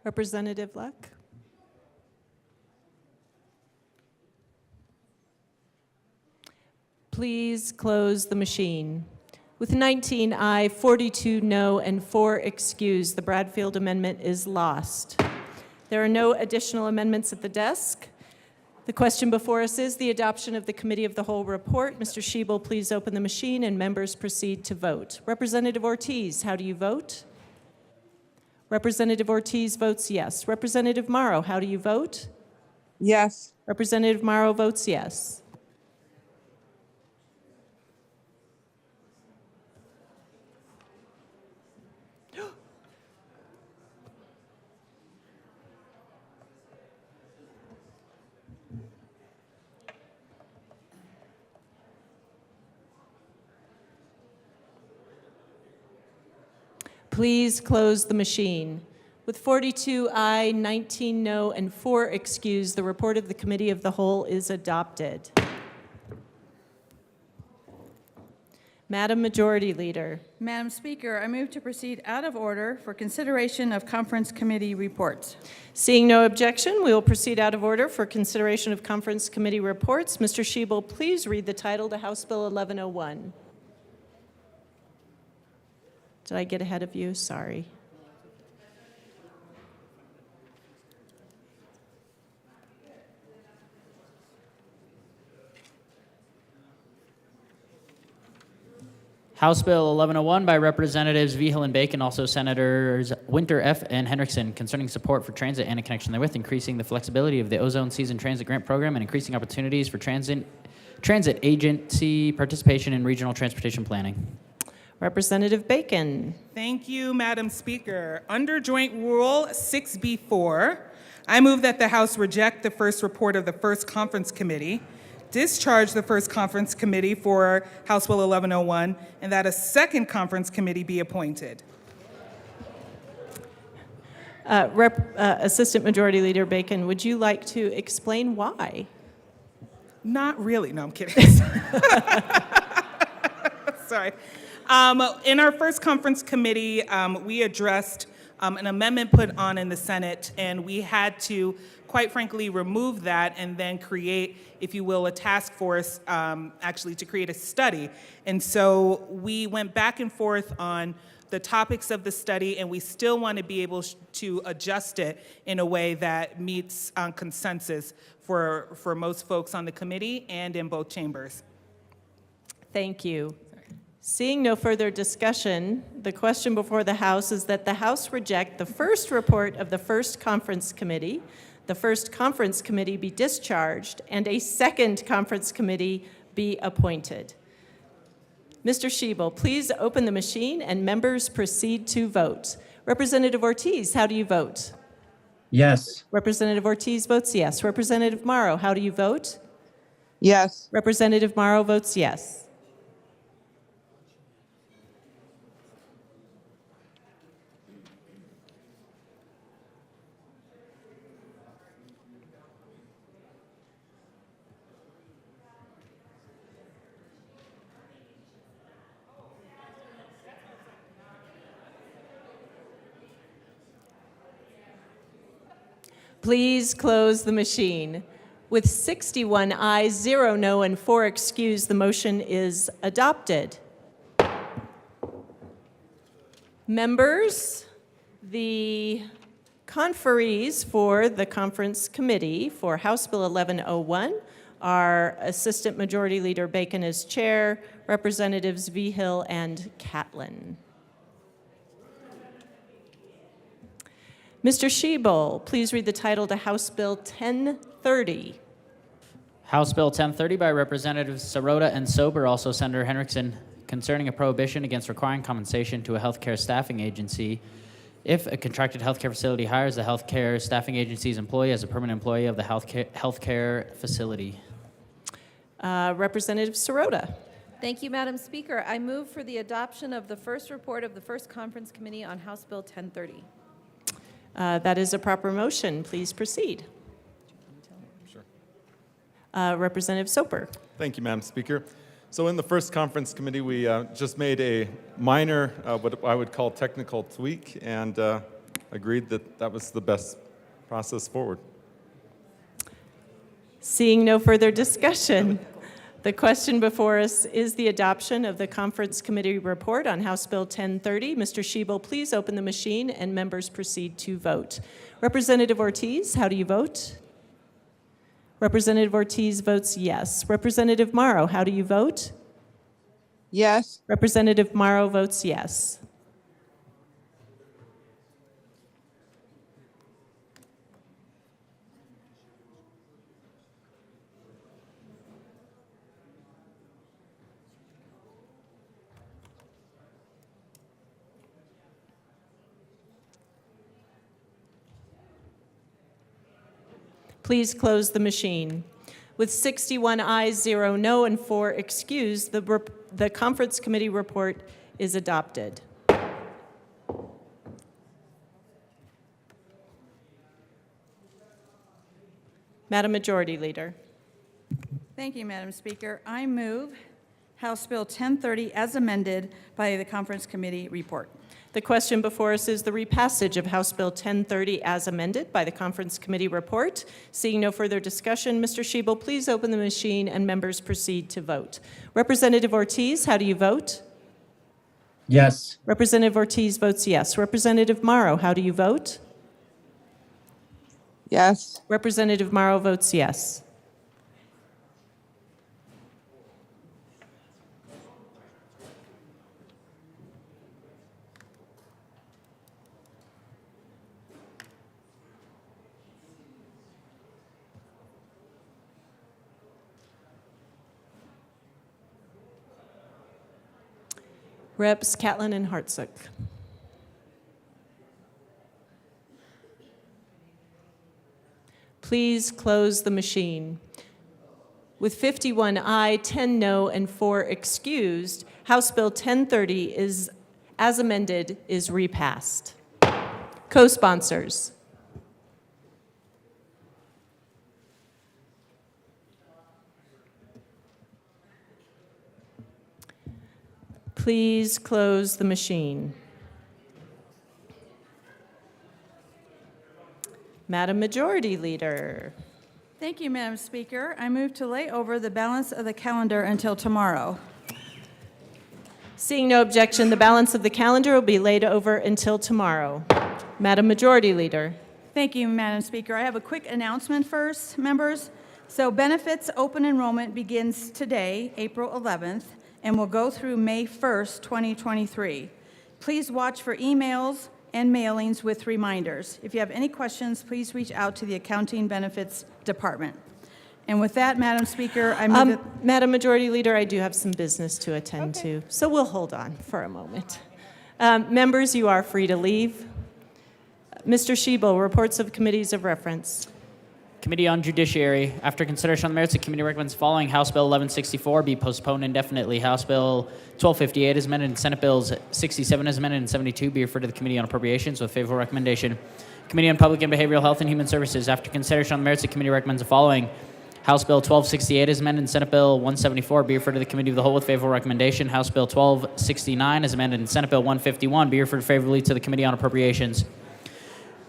Representative Luck? Please close the machine. With 19 aye, 42 no, and 4 excused, the Bradfield Amendment is lost. There are no additional amendments at the desk. The question before us is the adoption of the Committee of the Whole report. Mr. Shebel, please open the machine and members proceed to vote. Representative Ortiz, how do you vote? Representative Ortiz votes yes. Representative Morrow, how do you vote? Yes. Representative Morrow votes yes. Please close the machine. With 42 aye, 19 no, and 4 excused, the report of the Committee of the Whole is adopted. Madam Majority Leader. Madam Speaker, I move to proceed out of order for consideration of conference committee reports. Seeing no objection, we will proceed out of order for consideration of conference committee reports. Mr. Schiebel, please read the title to House Bill 1101. Did I get ahead of you? Sorry. House Bill 1101 by Representatives Vigil and Bacon, also Senators Winter F. and Henriksen, concerning support for transit and a connection therewith, increasing the flexibility of the Ozone Season Transit Grant Program and increasing opportunities for transit agency participation in regional transportation planning. Representative Bacon. Thank you, Madam Speaker. Under Joint Rule 6B4, I move that the House reject the first report of the first conference committee, discharge the first conference committee for House Bill 1101, and that a second conference committee be appointed. Assistant Majority Leader Bacon, would you like to explain why? Not really. No, I'm kidding. Sorry. In our first conference committee, we addressed an amendment put on in the Senate, and we had to, quite frankly, remove that and then create, if you will, a task force actually to create a study. And so we went back and forth on the topics of the study, and we still want to be able to adjust it in a way that meets consensus for most folks on the committee and in both chambers. Thank you. Seeing no further discussion, the question before the House is that the House reject the first report of the first conference committee, the first conference committee be discharged, and a second conference committee be appointed. Mr. Schiebel, please open the machine and members proceed to vote. Representative Ortiz, how do you vote? Yes. Representative Ortiz votes yes. Representative Morrow, how do you vote? Yes. Representative Morrow votes yes. Please close the machine. With 61 ayes, 0 no, and 4 excused, the motion is adopted. Members, the conferees for the conference committee for House Bill 1101 are Assistant Majority Leader Bacon as chair, Representatives Vigil and Catlin. Mr. Schiebel, please read the title to House Bill 1030. House Bill 1030 by Representatives Sirota and Sober, also Senator Henriksen, concerning a prohibition against requiring compensation to a healthcare staffing agency if a contracted healthcare facility hires the healthcare staffing agency's employee as a permanent employee of the healthcare facility. Representative Sirota. Thank you, Madam Speaker. I move for the adoption of the first report of the first conference committee on House Bill 1030. That is a proper motion. Please proceed. Sure. Representative Soper. Thank you, Madam Speaker. So in the first conference committee, we just made a minor, what I would call technical tweak, and agreed that that was the best process forward. Seeing no further discussion, the question before us is the adoption of the conference committee report on House Bill 1030. Mr. Schiebel, please open the machine and members proceed to vote. Representative Ortiz, how do you vote? Representative Ortiz votes yes. Representative Morrow, how do you vote? Yes. Representative Morrow votes yes. Please close the machine. With 61 ayes, 0 no, and 4 excused, the conference committee report is adopted. Madam Majority Leader. Thank you, Madam Speaker. I move House Bill 1030 as amended by the Conference Committee report. The question before us is the repassage of House Bill 1030 as amended by the Conference Committee report. Seeing no further discussion, Mr. Schiebel, please open the machine and members proceed to vote. Representative Ortiz, how do you vote? Yes. Representative Ortiz votes yes. Representative Morrow, how do you vote? Yes. Representative Morrow votes yes. Reps Catlin and Hartsook. Please close the machine. With 51 aye, 10 no, and 4 excused, House Bill 1030 is, as amended, is repassed. Co-sponsors. Please close the machine. Madam Majority Leader. Thank you, Madam Speaker. I move to lay over the balance of the calendar until tomorrow. Seeing no objection, the balance of the calendar will be laid over until tomorrow. Madam Majority Leader. Thank you, Madam Speaker. I have a quick announcement first, members. So benefits open enrollment begins today, April 11th, and will go through May 1st, 2023. Please watch for emails and mailings with reminders. If you have any questions, please reach out to the Accounting Benefits Department. And with that, Madam Speaker, I move that... Madam Majority Leader, I do have some business to attend to, so we'll hold on for a moment. Members, you are free to leave. Mr. Schiebel, reports of committees of reference. Committee on Judiciary. After consideration on the merits, the committee recommends following: House Bill 1164 be postponed indefinitely. House Bill 1258 is amended, and Senate Bills 67 is amended, and 72 be referred to the Committee on Appropriations with favorable recommendation. Committee on Public and Behavioral Health and Human Services. After consideration on the merits, the committee recommends the following: House Bill 1268 is amended, and Senate Bill 174 be referred to the Committee of the Whole with favorable recommendation. House Bill 1269 is amended, and Senate Bill 151 be referred favorably to the Committee on Appropriations.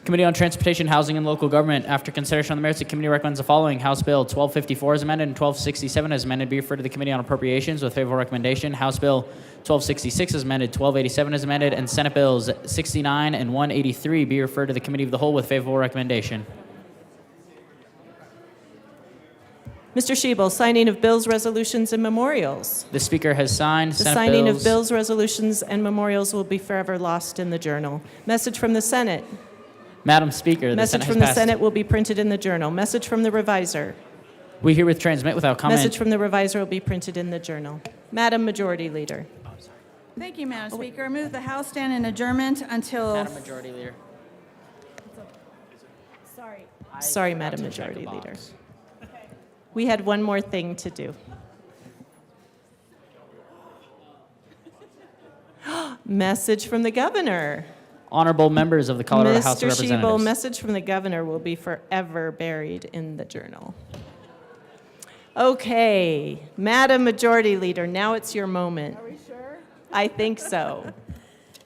Committee on Transportation, Housing, and Local Government. After consideration on the merits, the committee recommends the following: House Bill 1254 is amended, and 1267 is amended be referred to the Committee on Appropriations with favorable recommendation. House Bill 1266 is amended, 1287 is amended, and Senate Bills 69 and 183 be referred to the Committee of the Whole with favorable recommendation. Mr. Schiebel, signing of bills, resolutions, and memorials. The Speaker has signed. The signing of bills, resolutions, and memorials will be forever lost in the journal. Message from the Senate. Madam Speaker, the Message Senate from has the passed. Senate will be printed in the journal. Message from the reviser. We herewith transmit without comment. Message from the reviser will be printed in the journal. Madam Majority Leader. Thank you, Madam Speaker. I move the House stand in adjournment until... Madam Majority Leader. Sorry, Madam Majority Leader. We had one more thing to do. Message from the governor. Honorable members of the Colorado House of Mr. Schiebel, Representatives. message from the governor will be forever buried in the journal. Okay, Madam Majority Leader, now it's your moment. Are we sure? I think so.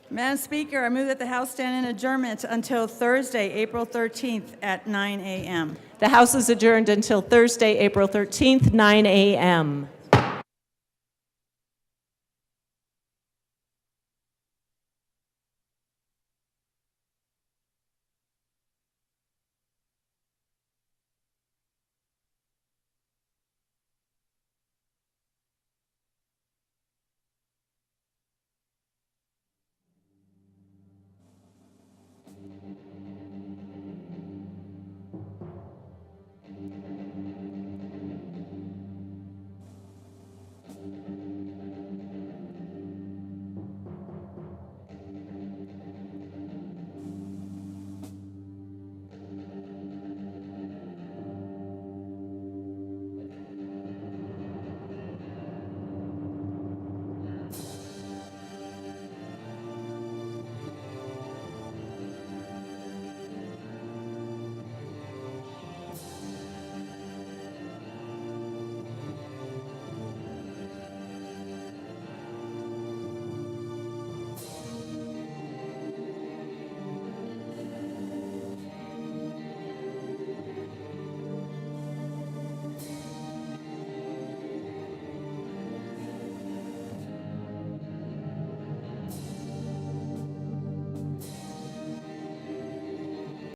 Madam Speaker, I move that the House stand in adjournment until Thursday, April 13th at 9 a.m. The House is adjourned until Thursday, April 13th, 9 a.m.